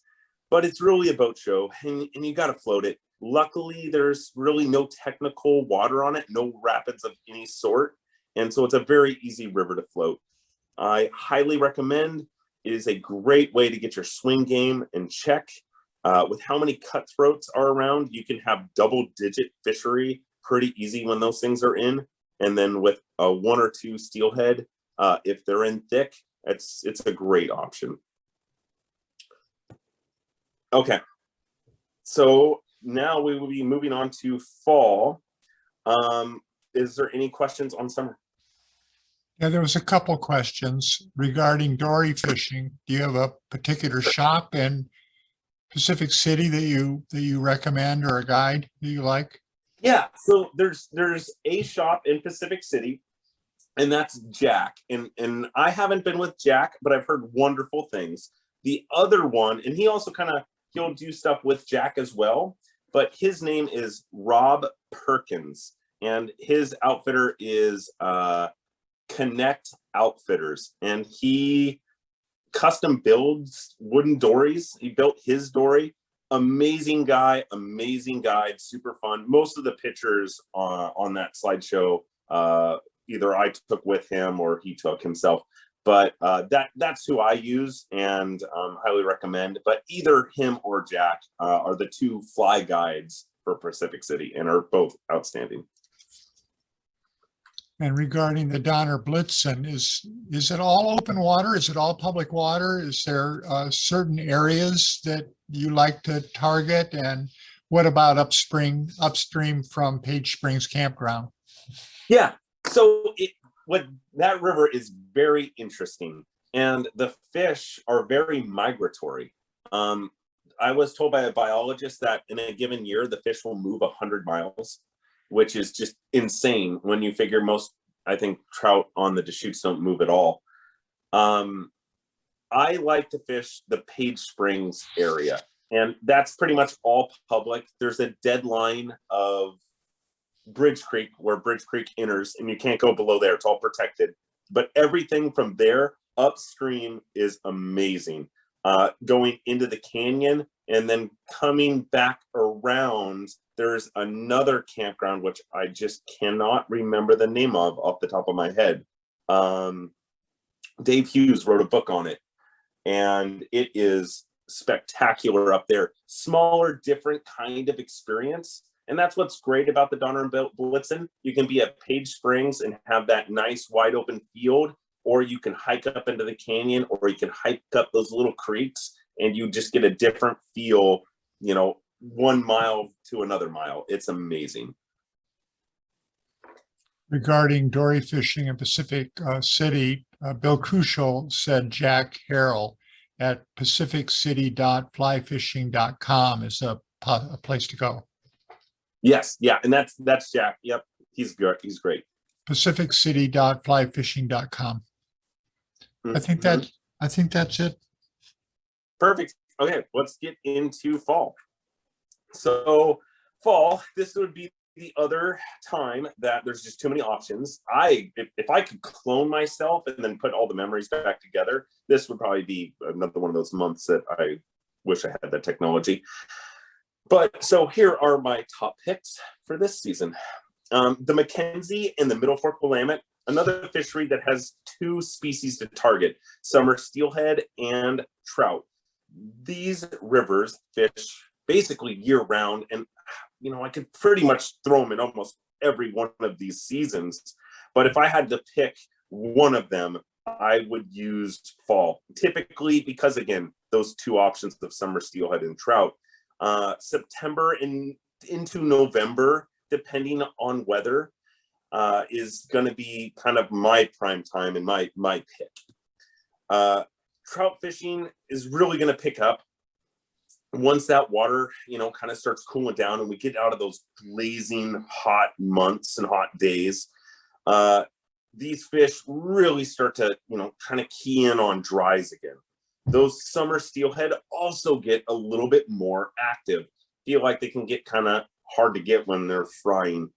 but it's really a boat show, and you got to float it. Luckily, there's really no technical water on it, no rapids of any sort, and so it's a very easy river to float. I highly recommend. It is a great way to get your swing game in check. With how many cutthroats are around, you can have double-digit fishery pretty easy when those things are in. And then with a 1 or 2 steelhead, if they're in thick, it's a great option. Okay, so now we will be moving on to fall. Is there any questions on summer? Yeah, there was a couple questions regarding dory fishing. Do you have a particular shop in Pacific City that you recommend, or a guide that you like? Yeah, so there's a shop in Pacific City, and that's Jack. And I haven't been with Jack, but I've heard wonderful things. The other one, and he'll do stuff with Jack as well, but his name is Rob Perkins, and his outfitter is Connect Outfitters, and he custom builds wooden dories. He built his dory. Amazing guy, amazing guide, super fun. Most of the pictures on that slideshow, either I took with him or he took himself. But that's who I use and highly recommend. But either him or Jack are the 2 fly guides for Pacific City, and are both outstanding. And regarding the Donner Blitzen, is it all open water? Is it all public water? Is there certain areas that you like to target? And what about upstream from Page Springs Campground? Yeah, so that river is very interesting, and the fish are very migratory. I was told by a biologist that in a given year, the fish will move 100 miles. Which is just insane when you figure most, I think, trout on the Deschutes don't move at all. I like to fish the Page Springs area, and that's pretty much all public. There's a deadline of Bridge Creek where Bridge Creek enters, and you can't go below there. It's all protected. But everything from there upstream is amazing. Going into the canyon and then coming back around, there's another campground, which I just cannot remember the name of off the top of my head. Dave Hughes wrote a book on it, and it is spectacular up there. Smaller, different kind of experience. And that's what's great about the Donner Blitzen. You can be at Page Springs and have that nice wide open field, or you can hike up into the canyon, or you can hike up those little creeks, and you just get a different feel, 1 mile to another mile. It's amazing. Regarding dory fishing in Pacific City, Bill Crucial said Jack Harrell at pacificcity.flyfishing.com is a place to go. Yes, yeah, and that's Jack. Yep, he's good. He's great. pacificcity.flyfishing.com. I think that's it. Perfect. Okay, let's get into fall. So fall, this would be the other time that there's just too many options. If I could clone myself and then put all the memories back together, this would probably be another one of those months that I wish I had that technology. But so here are my top picks for this season. The Mackenzie and the Middle Fork Willamette, another fishery that has 2 species to target, summer steelhead and trout. These rivers fish basically year round, and I could pretty much throw them in almost every one of these seasons. But if I had to pick one of them, I would use fall, typically because, again, those 2 options of summer steelhead and trout. September into November, depending on weather, is going to be kind of my prime time and my pick. Trout fishing is really going to pick up once that water, kind of starts cooling down and we get out of those blazing hot months and hot days. These fish really start to, kind of key in on dries again. Those summer steelhead also get a little bit more active. Feel like they can get kind of hard to get when they're frying.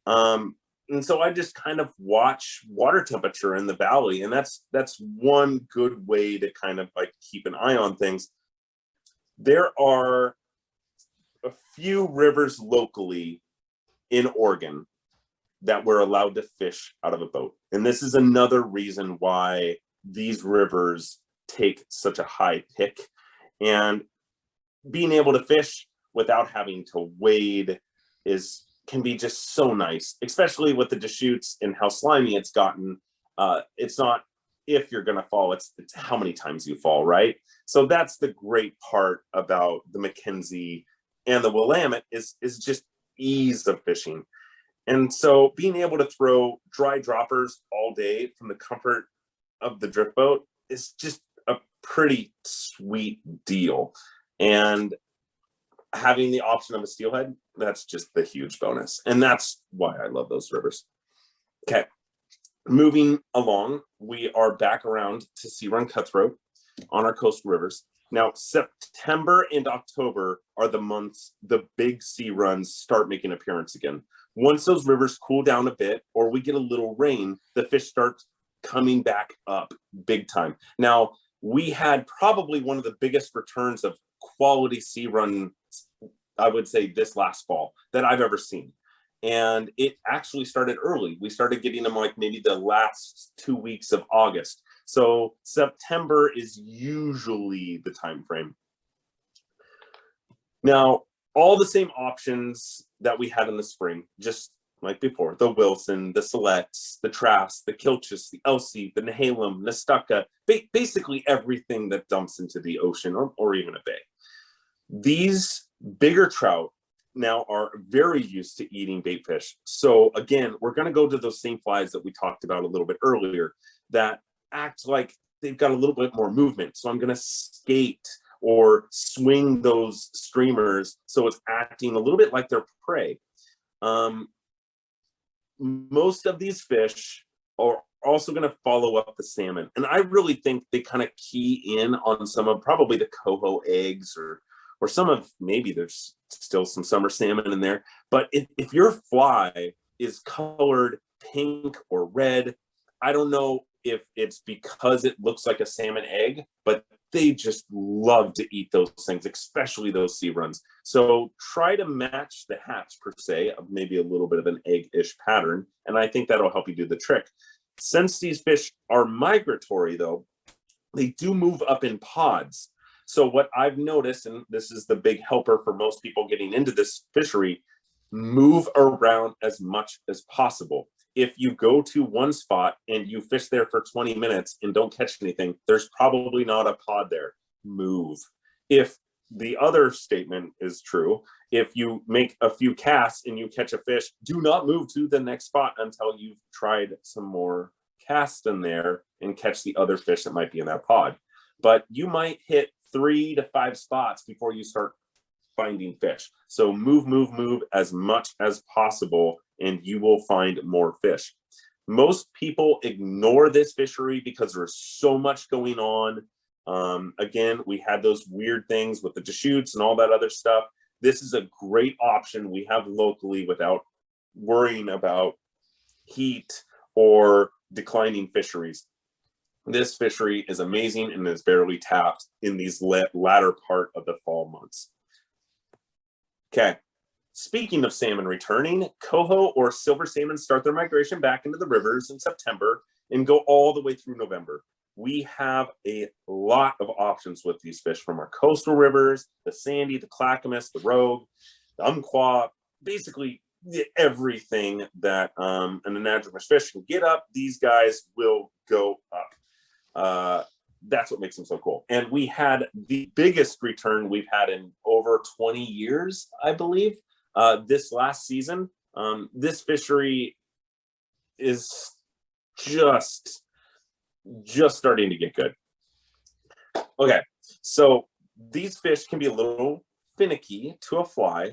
And so I just kind of watch water temperature in the valley, and that's one good way to kind of like keep an eye on things. There are a few rivers locally in Oregon that we're allowed to fish out of a boat. And this is another reason why these rivers take such a high pick. And being able to fish without having to wade can be just so nice, especially with the Deschutes and how slimy it's gotten. It's not if you're going to fall, it's how many times you fall, right? So that's the great part about the Mackenzie and the Willamette is just ease of fishing. And so being able to throw dry droppers all day from the comfort of the drift boat is just a pretty sweet deal. And having the option of a steelhead, that's just the huge bonus. And that's why I love those rivers. Okay, moving along, we are back around to Sea Run Cutthroat on our coastal rivers. Now, September and October are the months the big sea runs start making an appearance again. Once those rivers cool down a bit or we get a little rain, the fish start coming back up big time. Now, we had probably one of the biggest returns of quality sea run, I would say, this last fall that I've ever seen. And it actually started early. We started getting them like maybe the last 2 weeks of August. So September is usually the time frame. Now, all the same options that we had in the spring, just like before, the Wilson, the Selects, the Trask, the Kilchis, the Elsie, the Nehalem, Nestucca, basically everything that dumps into the ocean or even a bay. These bigger trout now are very used to eating bait fish. So again, we're going to go to those same flies that we talked about a little bit earlier that act like they've got a little bit more movement. So I'm going to skate or swing those streamers so it's acting a little bit like their prey. Most of these fish are also going to follow up the salmon. And I really think they kind of key in on some of probably the coho eggs or some of, maybe there's still some summer salmon in there. But if your fly is colored pink or red, I don't know if it's because it looks like a salmon egg, but they just love to eat those things, especially those sea runs. So try to match the hatch per se of maybe a little bit of an egg-ish pattern. And I think that'll help you do the trick. Since these fish are migratory though, they do move up in pods. So what I've noticed, and this is the big helper for most people getting into this fishery, move around as much as possible. If you go to one spot and you fish there for 20 minutes and don't catch anything, there's probably not a pod there. Move. If the other statement is true, if you make a few casts and you catch a fish, do not move to the next spot until you've tried some more casts in there and catch the other fish that might be in that pod. But you might hit 3 to 5 spots before you start finding fish. So move as much as possible and you will find more fish. Most people ignore this fishery because there's so much going on. Again, we had those weird things with the Deschutes and all that other stuff. This is a great option we have locally without worrying about heat or declining fisheries. This fishery is amazing and is barely tapped in these latter part of the fall months. Okay. Speaking of salmon returning, coho or silver salmon start their migration back into the rivers in September and go all the way through November. We have a lot of options with these fish from our coastal rivers, the Sandy, the Clackamas, the Rogue, the Umpqua, basically everything that an anadromous fish can get up, these guys will go up. That's what makes them so cool. And we had the biggest return we've had in over 20 years, I believe, this last season. This fishery is just starting to get good. Okay, so these fish can be a little finicky to a fly,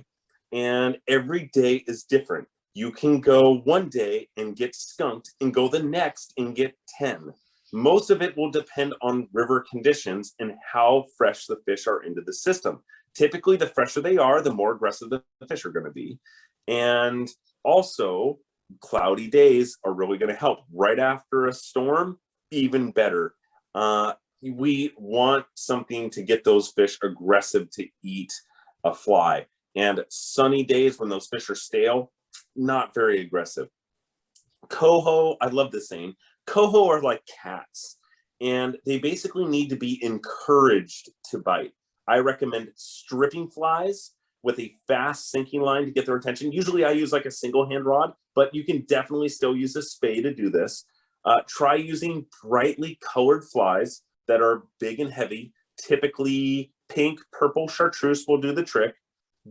and every day is different. You can go one day and get skunked and go the next and get 10. Most of it will depend on river conditions and how fresh the fish are into the system. Typically, the fresher they are, the more aggressive the fish are going to be. And also, cloudy days are really going to help. Right after a storm, even better. We want something to get those fish aggressive to eat a fly. And sunny days when those fish are stale, not very aggressive. Coho, I love this saying, coho are like cats, and they basically need to be encouraged to bite. I recommend stripping flies with a fast sinking line to get their attention. Usually I use like a single hand rod, but you can definitely still use a spade to do this. Try using brightly colored flies that are big and heavy. Typically pink, purple chartreuse will do the trick.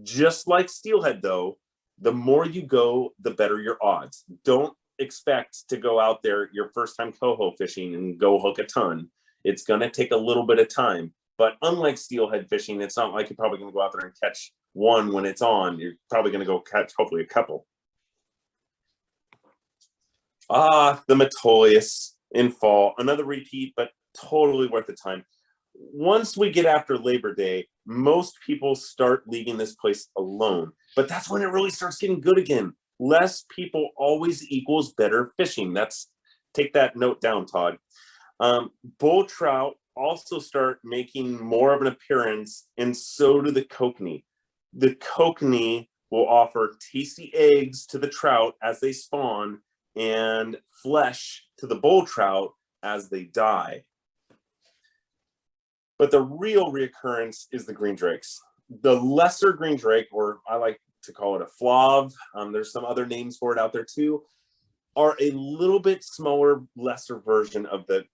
Just like steelhead though, the more you go, the better your odds. Don't expect to go out there your first time coho fishing and go hook a ton. It's going to take a little bit of time. But unlike steelhead fishing, it's not like you're probably going to go out there and catch one when it's on. You're probably going to go catch hopefully a couple. The Metolius in fall, another repeat, but totally worth the time. Once we get after Labor Day, most people start leaving this place alone, but that's when it really starts getting good again. Less people always equals better fishing. Take that note down, Todd. Bull trout also start making more of an appearance, and so do the kokanee. The kokanee will offer tasty eggs to the trout as they spawn and flesh to the bull trout as they die. But the real reoccurrence is the green drakes. The lesser green drake, or I like to call it a flav, there's some other names for it out there too, are a little bit smaller, lesser version of the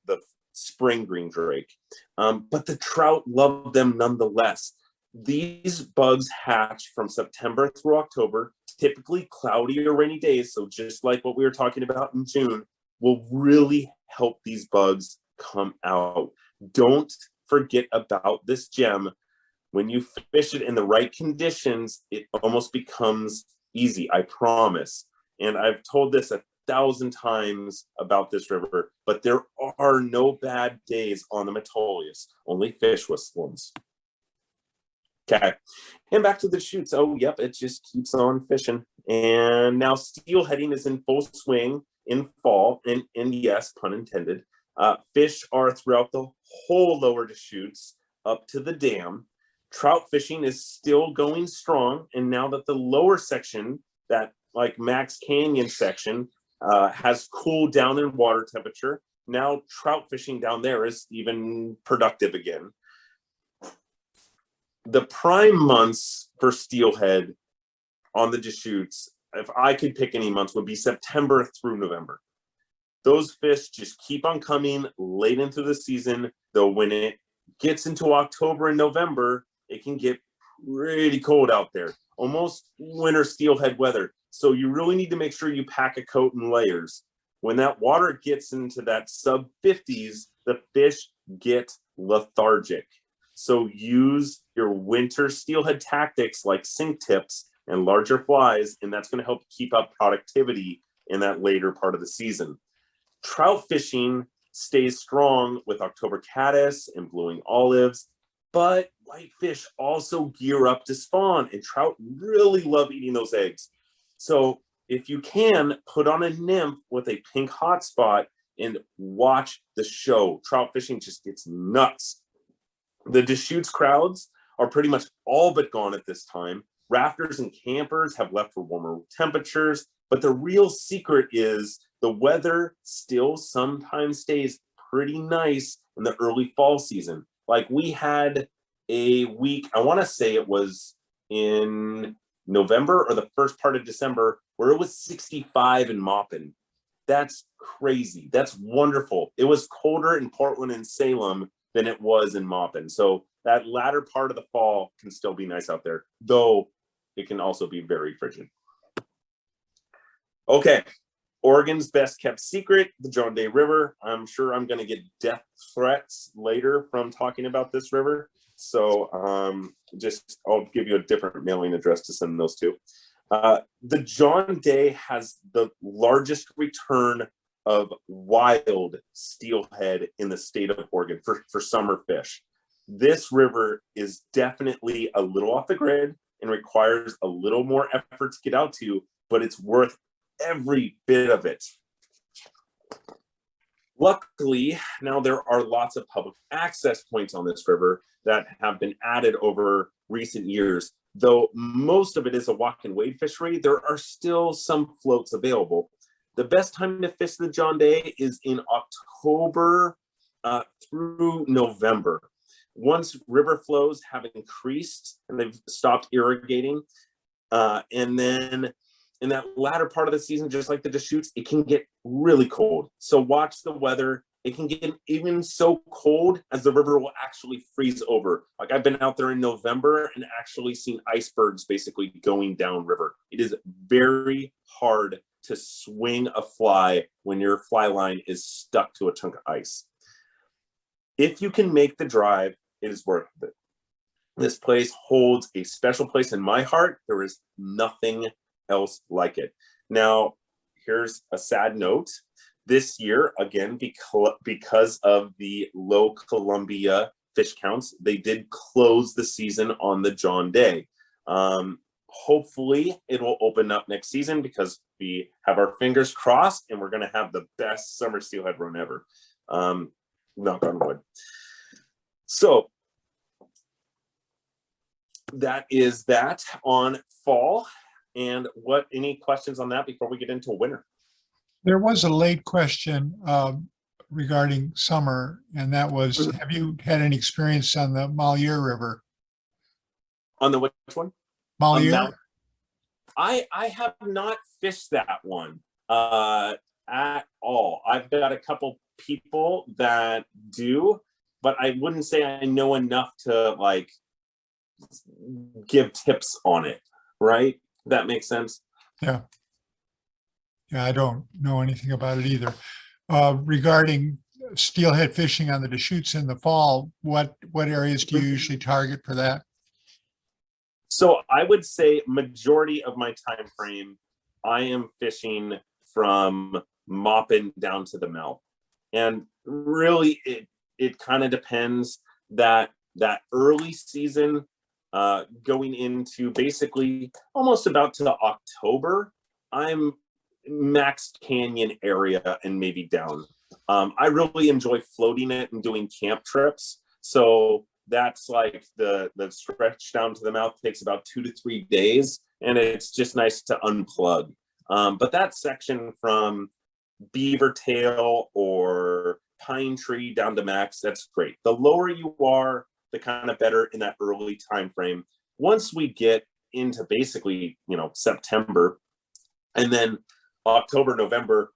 spring green drake. But the trout love them nonetheless. These bugs hatch from September through October, typically cloudy or rainy days. So just like what we were talking about in June, will really help these bugs come out. Don't forget about this gem. When you fish it in the right conditions, it almost becomes easy, I promise. And I've told this 1,000 times about this river, but there are no bad days on the Metolius, only fish whistles. Okay, and back to the shoots. Oh, yep, it just keeps on fishing. And now steelheading is in full swing in fall, and yes, pun intended. Fish are throughout the whole lower Deschutes up to the dam. Trout fishing is still going strong, and now that the lower section, that like Max Canyon section, has cooled down in water temperature, now trout fishing down there is even productive again. The prime months for steelhead on the Deschutes, if I could pick any months, would be September through November. Those fish just keep on coming late into the season, though when it gets into October and November, it can get pretty cold out there, almost winter steelhead weather. So you really need to make sure you pack a coat and layers. When that water gets into that sub 50s, the fish get lethargic. So use your winter steelhead tactics like sink tips and larger flies, and that's going to help keep up productivity in that later part of the season. Trout fishing stays strong with October caddis and blueing olives, but whitefish also gear up to spawn, and trout really love eating those eggs. So if you can, put on a nymph with a pink hotspot and watch the show. Trout fishing just gets nuts. The Deschutes crowds are pretty much all but gone at this time. Rafters and campers have left for warmer temperatures, but the real secret is the weather still sometimes stays pretty nice in the early fall season. Like we had a week, I want to say it was in November or the first part of December, where it was 65 in Maupin. That's crazy. That's wonderful. It was colder in Portland and Salem than it was in Maupin. So that latter part of the fall can still be nice out there, though it can also be very frigid. Okay, Oregon's best kept secret, the John Day River. I'm sure I'm going to get death threats later from talking about this river. So I'll give you a different mailing address to send those to. The John Day has the largest return of wild steelhead in the state of Oregon for summer fish. This river is definitely a little off the grid and requires a little more effort to get out to, but it's worth every bit of it. Luckily, now there are lots of public access points on this river that have been added over recent years. Though most of it is a walk and wade fishery, there are still some floats available. The best time to fish the John Day is in October through November. Once river flows have increased and they've stopped irrigating, and then in that latter part of the season, just like the Deschutes, it can get really cold. So watch the weather. It can get even so cold as the river will actually freeze over. Like I've been out there in November and actually seen icebergs basically going down river. It is very hard to swing a fly when your fly line is stuck to a chunk of ice. If you can make the drive, it is worth it. This place holds a special place in my heart. There is nothing else like it. Now, here's a sad note. This year, again, because of the low Columbia fish counts, they did close the season on the John Day. Hopefully, it will open up next season because we have our fingers crossed and we're going to have the best summer steelhead run ever. Knock on wood. So, that is that on fall. And any questions on that before we get into winter? There was a late question regarding summer, and that was, have you had any experience on the Malheur River? On the which one? Malheur? I have not fished that one at all. I've got a couple people that do, but I wouldn't say I know enough to like give tips on it, right? That makes sense. Yeah. Yeah, I don't know anything about it either. Regarding steelhead fishing on the Deschutes in the fall, what areas do you usually target for that? So I would say majority of my time frame, I am fishing from Maupin down to the mouth. And really it kind of depends that early season going into basically almost about to October, I'm Max Canyon area and maybe down. I really enjoy floating it and doing camp trips. So that's like the stretch down to the mouth takes about 2 to 3 days, and it's just nice to unplug. But that section from Beaver Tail or Pine Tree down to Max, that's great. The lower you are, the kind of better in that early time frame. Once we get into basically, September, and then October, November,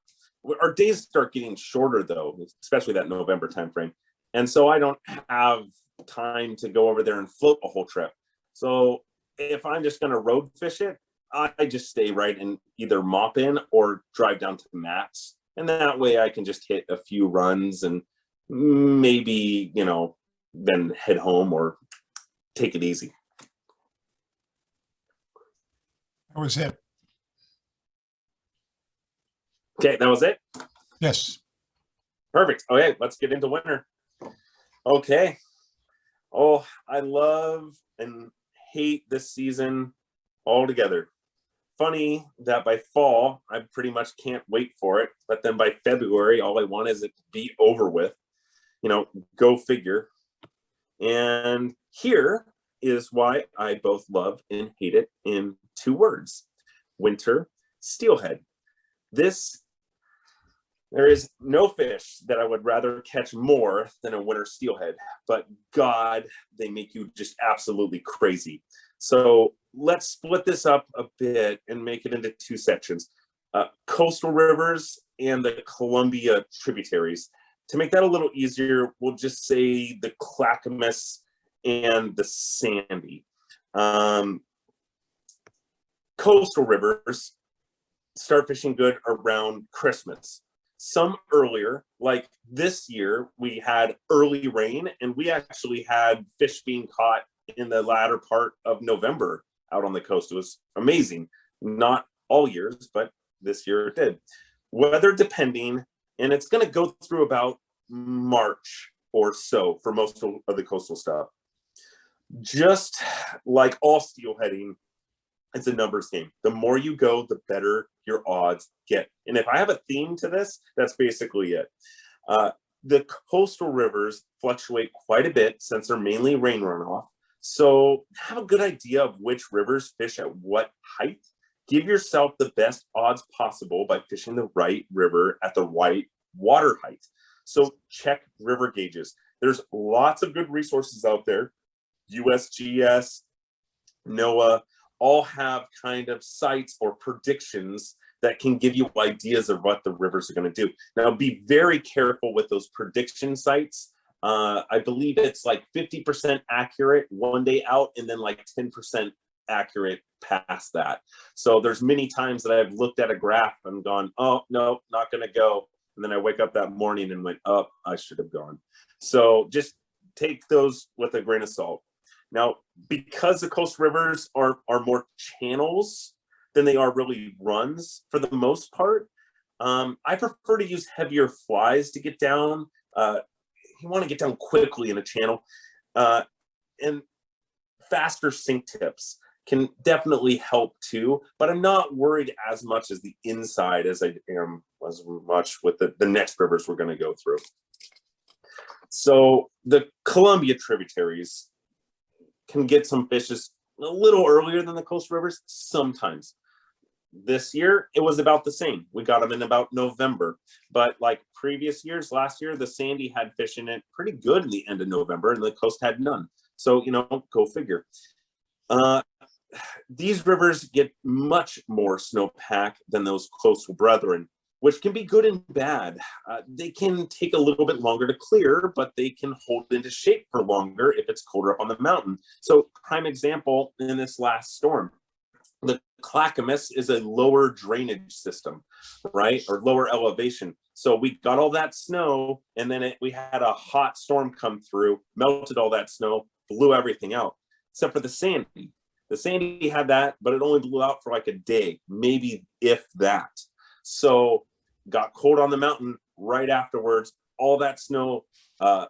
our days start getting shorter though, especially that November timeframe. And so I don't have time to go over there and float a whole trip. So if I'm just going to road fish it, I just stay right in either Maupin or drive down to Max. And that way I can just hit a few runs and maybe, then head home or take it easy. That was it. Okay, that was it? Yes. Perfect. Okay, let's get into winter. Okay. Oh, I love and hate this season altogether. funny that by fall, I pretty much can't wait for it. But then by February, all I want is it to be over with. You know, go figure. And here is why I both love and hate it in 2 words: winter steelhead. There is no fish that I would rather catch more than a winter steelhead, but God, they make you just absolutely crazy. So let's split this up a bit and make it into 2 sections. Coastal rivers and the Columbia tributaries. To make that a little easier, we'll just say the Clackamas and the Sandy. Coastal rivers start fishing good around Christmas. Some earlier, like this year, we had early rain and we actually had fish being caught in the latter part of November out on the coast. It was amazing. Not all years, but this year it did. Weather depending, and it's going to go through about March or so for most of the coastal stuff. Just like all steelheading, it's a numbers game. The more you go, the better your odds get. And if I have a theme to this, that's basically it. The coastal rivers fluctuate quite a bit since they're mainly rain runoff. So have a good idea of which rivers fish at what height. Give yourself the best odds possible by fishing the right river at the right water height. So check river gauges. There's lots of good resources out there. USGS, NOAA, all have kind of sites or predictions that can give you ideas of what the rivers are going to do. Now, be very careful with those prediction sites. I believe it's like 50% accurate one day out and then like 10% accurate past that. So there's many times that I've looked at a graph and gone, oh, no, not going to go. And then I wake up that morning and went, oh, I should have gone. So just take those with a grain of salt. Now, because the coast rivers are more channels than they are really runs for the most part, I prefer to use heavier flies to get down. You want to get down quickly in a channel. And faster sink tips can definitely help too, but I'm not worried as much as the inside as I am as much with the next rivers we're going to go through. So the Columbia tributaries can get some fishes a little earlier than the coastal rivers sometimes. This year, it was about the same. We got them in about November. But like previous years, last year, the Sandy had fish in it pretty good in the end of November, and the coast had none. So, you know, go figure. These rivers get much more snowpack than those coastal brethren, which can be good and bad. They can take a little bit longer to clear, but they can hold into shape for longer if it's colder up on the mountain. So prime example in this last storm, the Clackamas is a lower drainage system, right? Or lower elevation. So we got all that snow and then we had a hot storm come through, melted all that snow, blew everything out, except for the Sandy. The Sandy had that, but it only blew out for like a day, maybe if that. So got cold on the mountain right afterwards. All that snow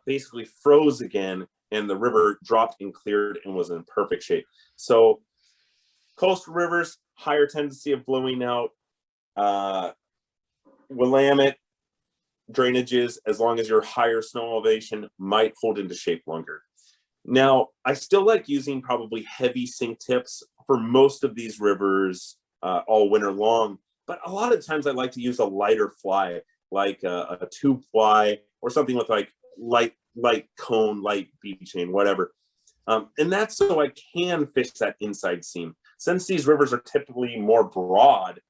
basically froze again, and the river dropped and cleared and was in perfect shape. So coastal rivers, higher tendency of blowing out. Willamette drainages, as long as your higher snow elevation, might hold into shape longer. Now, I still like using probably heavy sink tips for most of these rivers all winter long. But a lot of times I like to use a lighter fly, like a tube fly or something with like light cone, light BB chain, whatever. And that's so I can fish that inside seam. Since these rivers are typically more broad,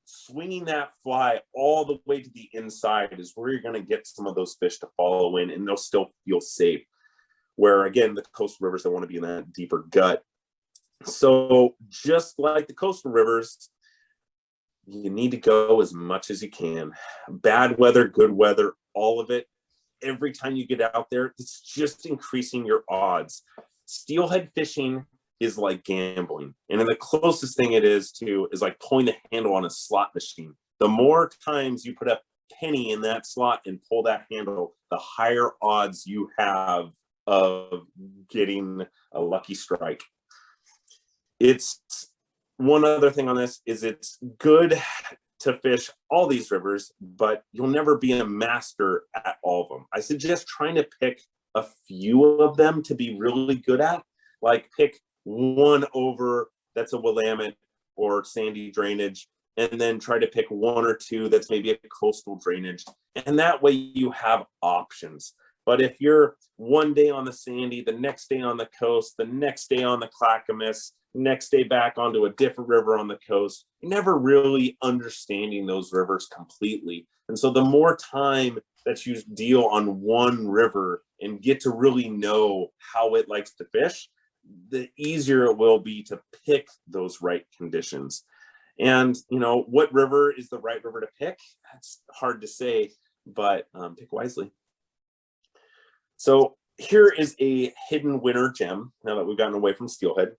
swinging that fly all the way to the inside is where you're going to get some of those fish to follow in, and they'll still feel safe. Where again, the coastal rivers, they want to be in that deeper gut. So just like the coastal rivers, you need to go as much as you can. Bad weather, good weather, all of it. Every time you get out there, it's just increasing your odds. Steelhead fishing is like gambling. And then the closest thing it is to is like pulling the handle on a slot machine. The more times you put a penny in that slot and pull that handle, the higher odds you have of getting a lucky strike. It's one other thing on this is it's good to fish all these rivers, but you'll never be a master at all of them. I suggest trying to pick a few of them to be really good at, like pick one over that's a Willamette or sandy drainage, and then try to pick one or two that's maybe a coastal drainage. And that way you have options. But if you're one day on the sandy, the next day on the coast, the next day on the Clackamas, next day back onto a different river on the coast, you're never really understanding those rivers completely. And so the more time that you deal on one river and get to really know how it likes to fish, the easier it will be to pick those right conditions. And, you know, what river is the right river to pick? That's hard to say, but pick wisely. So here is a hidden winter gem, now that we've gotten away from steelhead.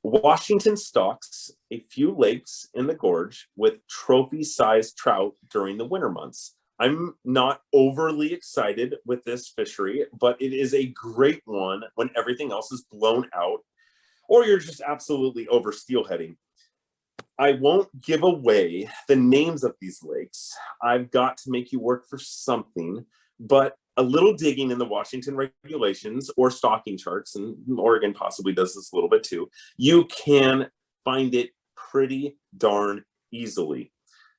Washington stocks a few lakes in the gorge with trophy-sized trout during the winter months. I'm not overly excited with this fishery, but it is a great one when everything else is blown out or you're just absolutely over steelheading. I won't give away the names of these lakes. I've got to make you work for something, but a little digging in the Washington regulations or stocking charts, and Oregon possibly does this a little bit too, you can find it pretty darn easily.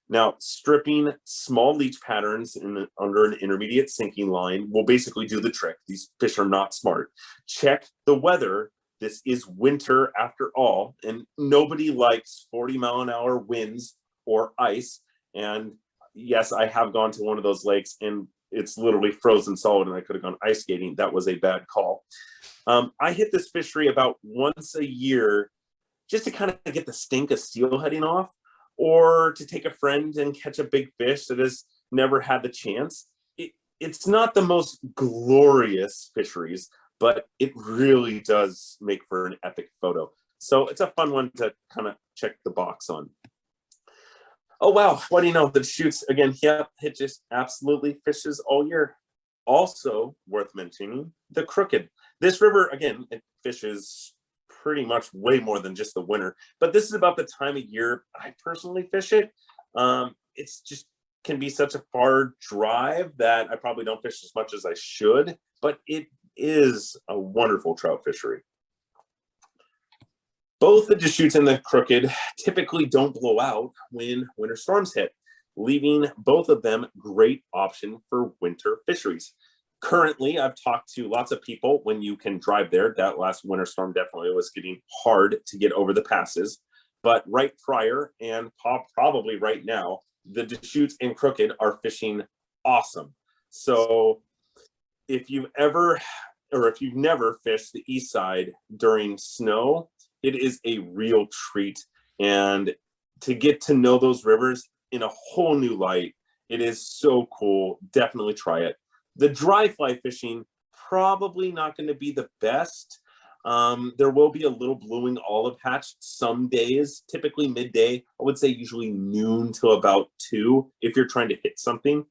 Now, stripping small leech patterns under an intermediate sinking line will basically do the trick. These fish are not smart. Check the weather. This is winter after all, and nobody likes 40-mile-an-hour winds or ice. And yes, I have gone to one of those lakes and it's literally frozen solid and I could have gone ice skating. That was a bad call. I hit this fishery about once a year just to kind of get the stink of steelheading off, or to take a friend and catch a big fish that has never had the chance. It's not the most glorious fisheries, but it really does make for an epic photo. So it's a fun one to kind of check the box on. Oh, wow. What do you know? The Deschutes, again, yep, it just absolutely fishes all year. Also worth mentioning, the Crooked. This river, again, it fishes pretty much way more than just the winter, but this is about the time of year I personally fish it. It's just can be such a far drive that I probably don't fish as much as I should, but it is a wonderful trout fishery. Both the Deschutes and the Crooked typically don't blow out when winter storms hit, leaving both of them great option for winter fisheries. Currently, I've talked to lots of people when you can drive there. That last winter storm definitely was getting hard to get over the passes, but right prior and probably right now, the Deschutes and Crooked are fishing awesome. So if you've ever, or if you've never fished the east side during snow, it is a real treat. And to get to know those rivers in a whole new light, it is so cool. Definitely try it. The dry fly fishing, probably not going to be the best. There will be a little blueing olive hatch some days, typically midday. I would say usually noon till about 2 if you're trying to hit something.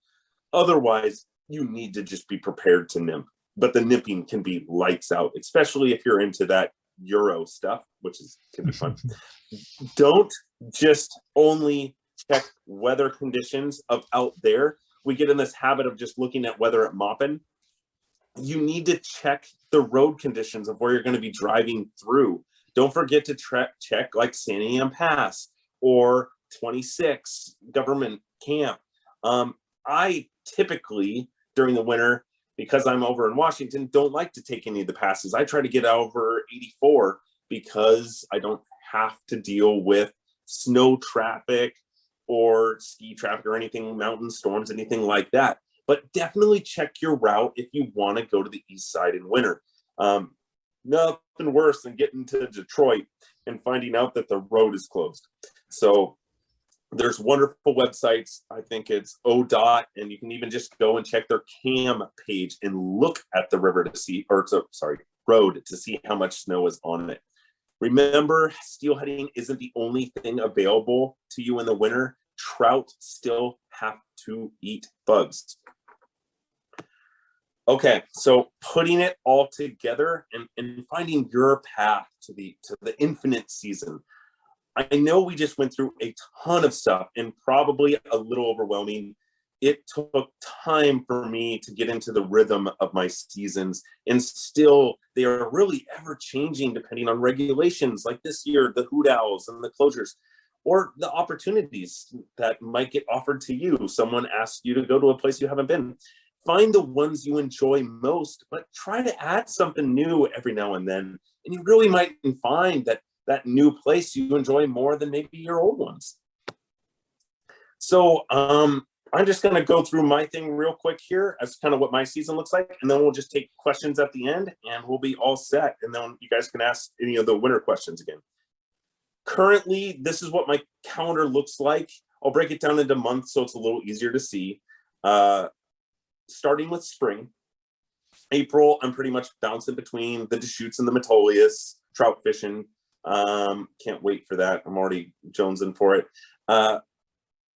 Otherwise, you need to just be prepared to nymph. But the nymphing can be lights out, especially if you're into that Euro stuff, which can be fun. Don't just only check weather conditions of out there. We get in this habit of just looking at weather at Moppin. You need to check the road conditions of where you're going to be driving through. Don't forget to check like Sandy Am Pass or 26 Government Camp. I typically, during the winter, because I'm over in Washington, don't like to take any of the passes. I try to get over 84 because I don't have to deal with snow traffic or ski traffic or anything, mountain storms, anything like that. But definitely check your route if you want to go to the east side in winter. Nothing worse than getting to Detroit and finding out that the road is closed. So there's wonderful websites. I think it's ODOT, and you can even just go and check their CAM page and look at the river to see, or sorry, road to see how much snow is on it. Remember, steelheading isn't the only thing available to you in the winter. Trout still have to eat bugs. Okay, so putting it all together and finding your path to the infinite season. I know we just went through a ton of stuff and probably a little overwhelming. It took time for me to get into the rhythm of my seasons, and still they are really ever changing depending on regulations, like this year, the hoot owls and the closures, or the opportunities that might get offered to you. Someone asks you to go to a place you haven't been. Find the ones you enjoy most, but try to add something new every now and then. And you really might find that new place you enjoy more than maybe your old ones. So I'm just going to go through my thing real quick here as kind of what my season looks like, and then we'll just take questions at the end and we'll be all set. And then you guys can ask any of the winter questions again. Currently, this is what my calendar looks like. I'll break it down into months so it's a little easier to see. Starting with spring, April, I'm pretty much bouncing between the Deschutes and the Metolius, trout fishing. Can't wait for that. I'm already jonesing for it.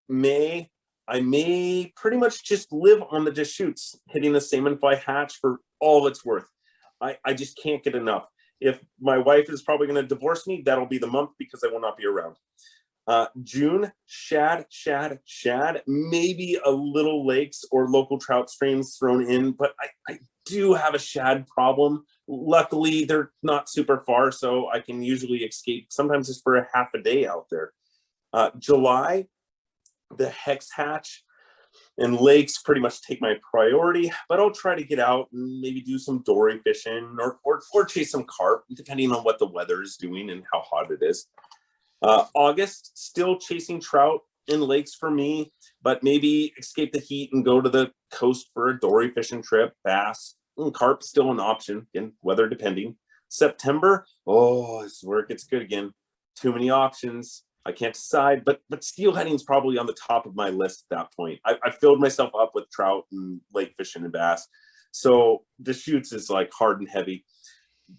May, I may pretty much just live on the Deschutes, hitting the salmon fly hatch for all it's worth. I just can't get enough. If my wife is probably going to divorce me, that'll be the month because I will not be around. June, shad, maybe a little lakes or local trout streams thrown in, but I do have a shad problem. Luckily, they're not super far, so I can usually escape sometimes just for a half a day out there. July, the hex hatch and lakes pretty much take my priority, but I'll try to get out and maybe do some dory fishing or chase some carp, depending on what the weather is doing and how hot it is. August, still chasing trout in lakes for me, but maybe escape the heat and go to the coast for a dory fishing trip. Bass and carp still an option, again, weather depending. September, oh, this is where it gets good again. Too many options. I can't decide, but steelheading is probably on the top of my list at that point. I filled myself up with trout and lake fishing and bass. So Deschutes is like hard and heavy,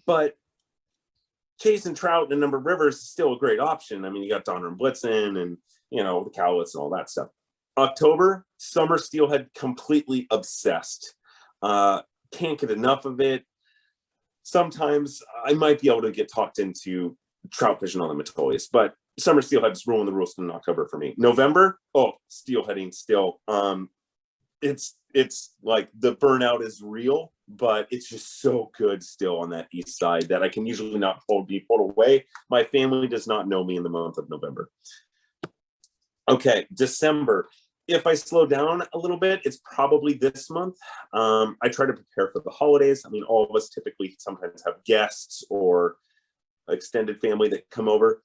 but chasing trout in a number of rivers is still a great option. I mean, you got Donner and Blitzen and, you know, the Cowlitz and all that stuff. October, summer steelhead, completely obsessed. Can't get enough of it. Sometimes I might be able to get talked into trout fishing on the Metolius, but summer steelhead's ruling the roost in October for me. November, oh, steelheading still. It's like the burnout is real, but it's just so good still on that east side that I can usually not be pulled away. My family does not know me in the month of November. Okay, December. If I slow down a little bit, it's probably this month. I try to prepare for the holidays. I mean, all of us typically sometimes have guests or extended family that come over.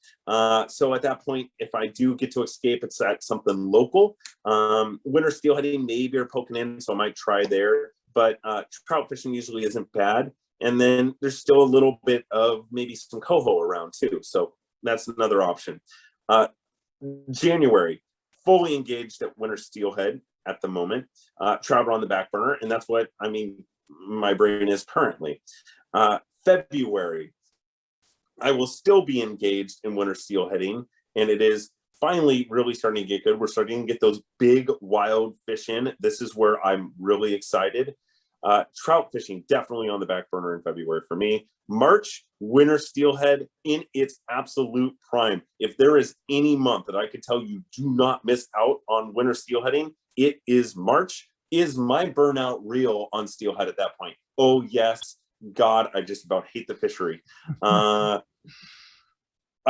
So at that point, if I do get to escape, it's at something local. Winter steelheading maybe are poking in, so I might try there. But trout fishing usually isn't bad. And then there's still a little bit of maybe some coho around too. So that's another option. January, fully engaged at winter steelhead at the moment. Trout are on the back burner, and that's what, I mean, my brain is currently. February, I will still be engaged in winter steelheading, and it is finally really starting to get good. We're starting to get those big wild fish in. This is where I'm really excited. Trout fishing definitely on the back burner in February for me. March, winter steelhead in its absolute prime. If there is any month that I could tell you do not miss out on winter steelheading, it is March. Is my burnout real on steelhead at that point? Oh yes. God, I just about hate the fishery. I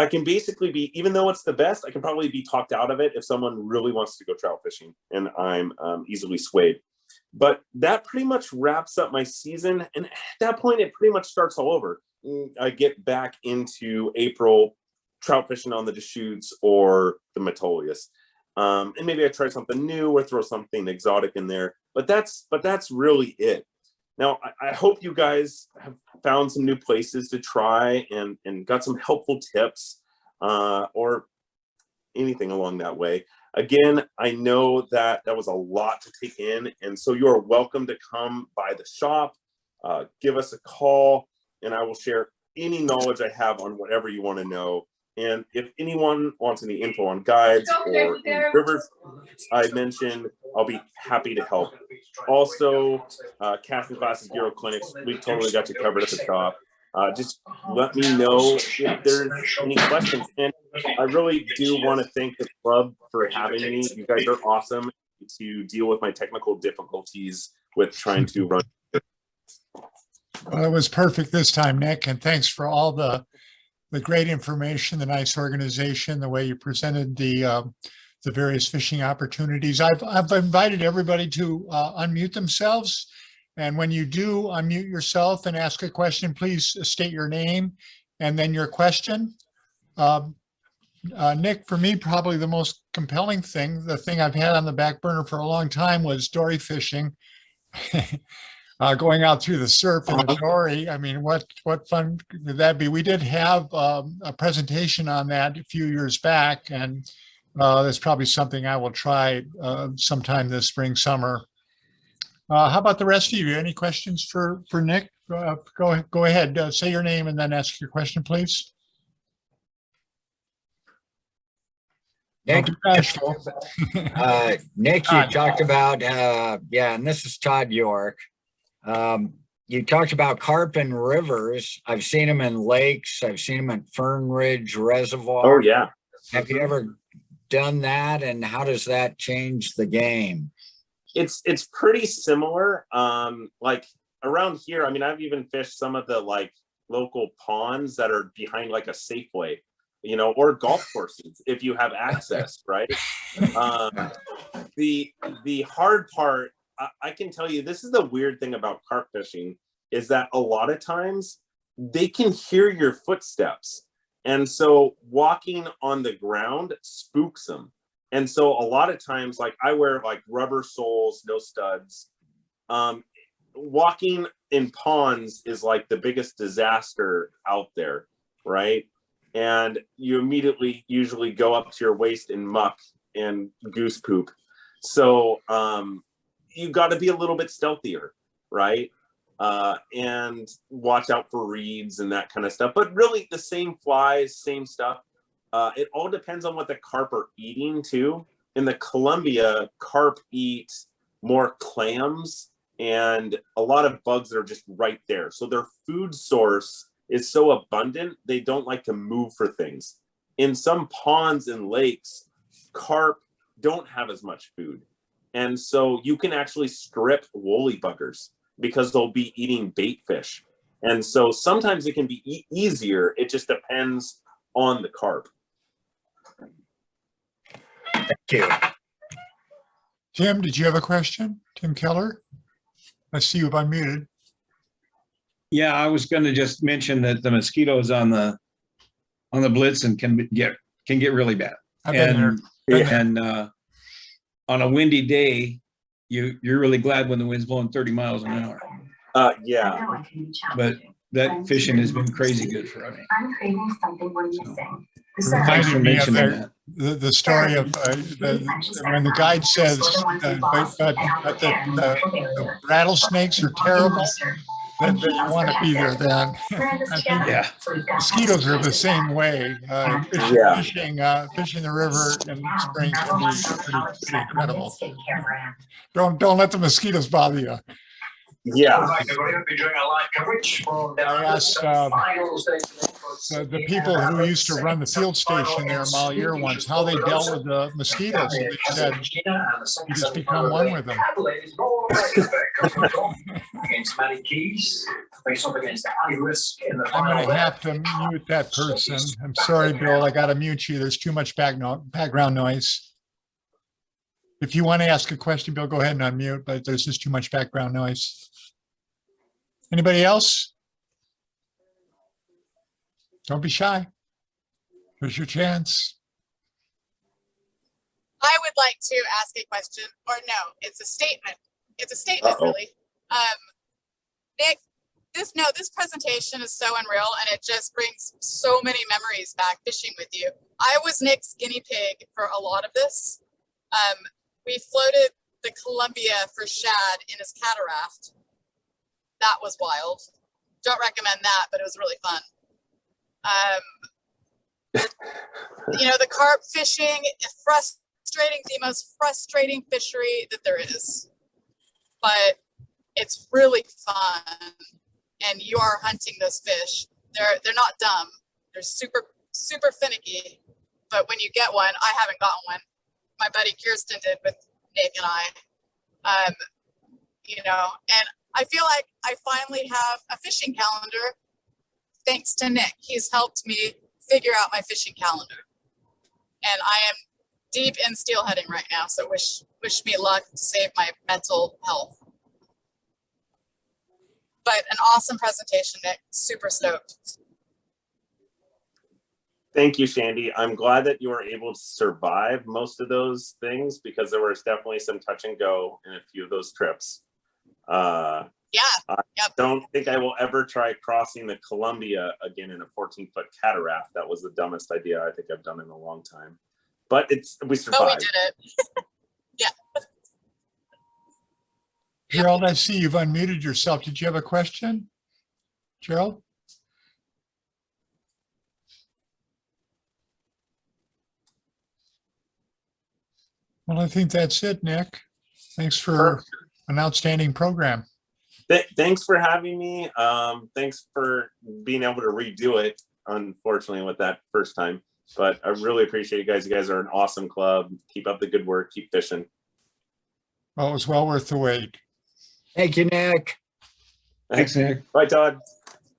can basically be, even though it's the best, I can probably be talked out of it if someone really wants to go trout fishing, and I'm easily swayed. But that pretty much wraps up my season, and at that point, it pretty much starts all over. I get back into April trout fishing on the Deschutes or the Metolius. And maybe I try something new or throw something exotic in there, but that's really it. Now, I hope you guys have found some new places to try and got some helpful tips or anything along that way. Again, I know that was a lot to take in, and so you are welcome to come by the shop, give us a call, and I will share any knowledge I have on whatever you want to know. And if anyone wants any info on guides or any rivers I mentioned, I'll be happy to help. Also, casting classes, Bureau clinics, we totally got you covered at the top. Just let me know if there's any questions. And I really do want to thank the club for having me. You guys are awesome to deal with my technical difficulties with trying to run. Well, it was perfect this time, Nick, and thanks for all the great information, the nice organization, the way you presented the various fishing opportunities. I've invited everybody to unmute themselves. And when you do unmute yourself and ask a question, please state your name and then your question. Nick, for me, probably the most compelling thing, the thing I've had on the back burner for a long time was dory fishing. Going out through the surf in the dory. I mean, what fun would that be? We did have a presentation on that a few years back, and that's probably something I will try sometime this spring, summer. How about the rest of you? Any questions for Nick? Go ahead, say your name and then ask your question, please. Nick, Nick, you Todd. talked about, and this is Todd York. You talked about carp in rivers. I've seen them in lakes. I've seen them in Fern Ridge Reservoir. Oh, yeah. Have you ever done that? And how does that change the game? It's pretty similar. Like around here, I mean, I've even fished some of the like local ponds that are behind like a Safeway, you know, or golf courses if you have access, right? The hard part, I can tell you, this is the weird thing about carp fishing, is that a lot of times they can hear your footsteps. And so walking on the ground spooks them. And so a lot of times, like I wear like rubber soles, no studs. Walking in ponds is like the biggest disaster out there, right? And you immediately usually go up to your waist in muck and goose poop. So you got to be a little bit stealthier, right? And watch out for reeds and that kind of stuff. But really the same flies, same stuff. It all depends on what the carp are eating too. In the Columbia, carp eat more clams and a lot of bugs that are just right there. So their food source is so abundant, they don't like to move for things. In some ponds and lakes, carp don't have as much food. And so you can actually strip woolly buggers because they'll be eating bait fish. And so sometimes it can be easier. It just depends on the carp. Thank you. Tim, did you have a question? Tim Keller? I see you've unmuted. Yeah, I was going to just mention that the mosquitoes on the Blitzen can get really bad. I've been there. And on a windy day, you're really glad when the wind's blowing 30 miles an hour. Yeah. But that fishing has been crazy good for me. I'm craving something we're missing. Thanks for mentioning that. The story of when the guide says, but the rattlesnakes are terrible, then you want to be there then. I think Yeah. mosquitoes are the same way. Fishing the river in spring can be pretty incredible. Don't let the mosquitoes bother you. Yeah. I asked the people who used to run the field station there, Malheur once, how they dealt with the mosquitoes. And they said, you just become one with them. I'm going to have to mute that person. I'm sorry, Bill, I got to mute you. There's too much background noise. If you want to ask a question, Bill, go ahead and unmute, but there's just too much background noise. Anybody else? Don't be shy. Here's your chance. I would like to ask a question, or no, it's a statement. It's a statement, really. Nick, this presentation is so unreal, and it just brings so many memories back fishing with you. I was Nick's guinea pig for a lot of this. We floated the Columbia for shad in his cataract. That was wild. Don't recommend that, but it was really fun. you know, the carp fishing is frustrating, the most frustrating fishery that there is. But it's really fun, and you are hunting those fish. They're not dumb. They're super finicky. But when you get one, I haven't gotten one. My buddy Kirsten did with Nick and I. You know, and I feel like I finally have a fishing calendar thanks to Nick. He's helped me figure out my fishing calendar. And I am deep in steelheading right now, so wish me luck to save my mental health. But an awesome presentation, Nick. Super stoked. Thank you, Shandy. I'm glad that you were able to survive most of those things, because there was definitely some touch and go in a few of those trips. I don't think I will ever try crossing the Columbia again in a 14-foot cataract. That was the dumbest idea I think I've done in a long time. But we survived. Oh, we did it. Yeah. Gerald, I see you've unmuted yourself. Did you have a question, Gerald? Well, I think that's it, Nick. Thanks for an outstanding program. Thanks for having me. Thanks for being able to redo it, unfortunately, with that first time. But I really appreciate you guys. You guys are an awesome club. Keep up the good work. Keep fishing. Well, it was well worth the wait. Thank you, Nick. Thanks, Nick. Bye, Todd.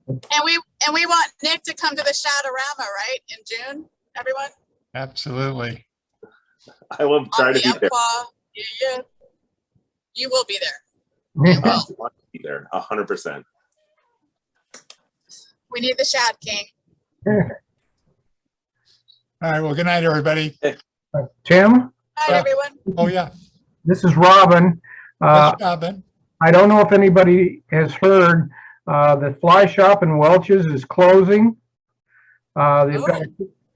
And we want Nick to come to the Shadorama, right? In June, everyone? Absolutely. I will try to be there. Yeah. You will be there. You will. I'll be there 100%. We need the Shad King. All right. Well, good night, everybody. Tim, Hi, everyone. Oh, yeah. this is Robin. Yes, Robin. I don't know if anybody has heard, the fly shop in Welch's is closing. They've got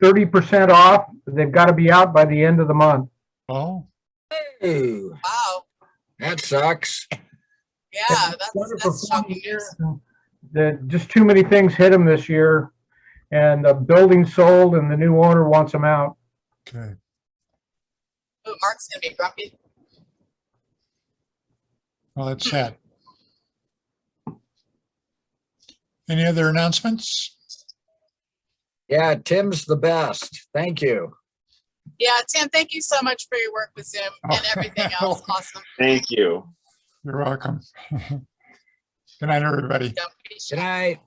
30% off. They've got to be out by the end of the month. Oh. Ooh, Wow. that sucks. Yeah, that's shocking news. Just too many things hit them this year, and the building sold, and the new owner wants them out. Okay. Oh, Mark's gonna be grumpy. Well, that's sad. Any other announcements? Yeah, Tim's the best. Thank you. Yeah, Tim, thank you so much for your work with Zoom and everything else. Awesome. Thank you. You're welcome. Good night, everybody. Don't be Good shy. night.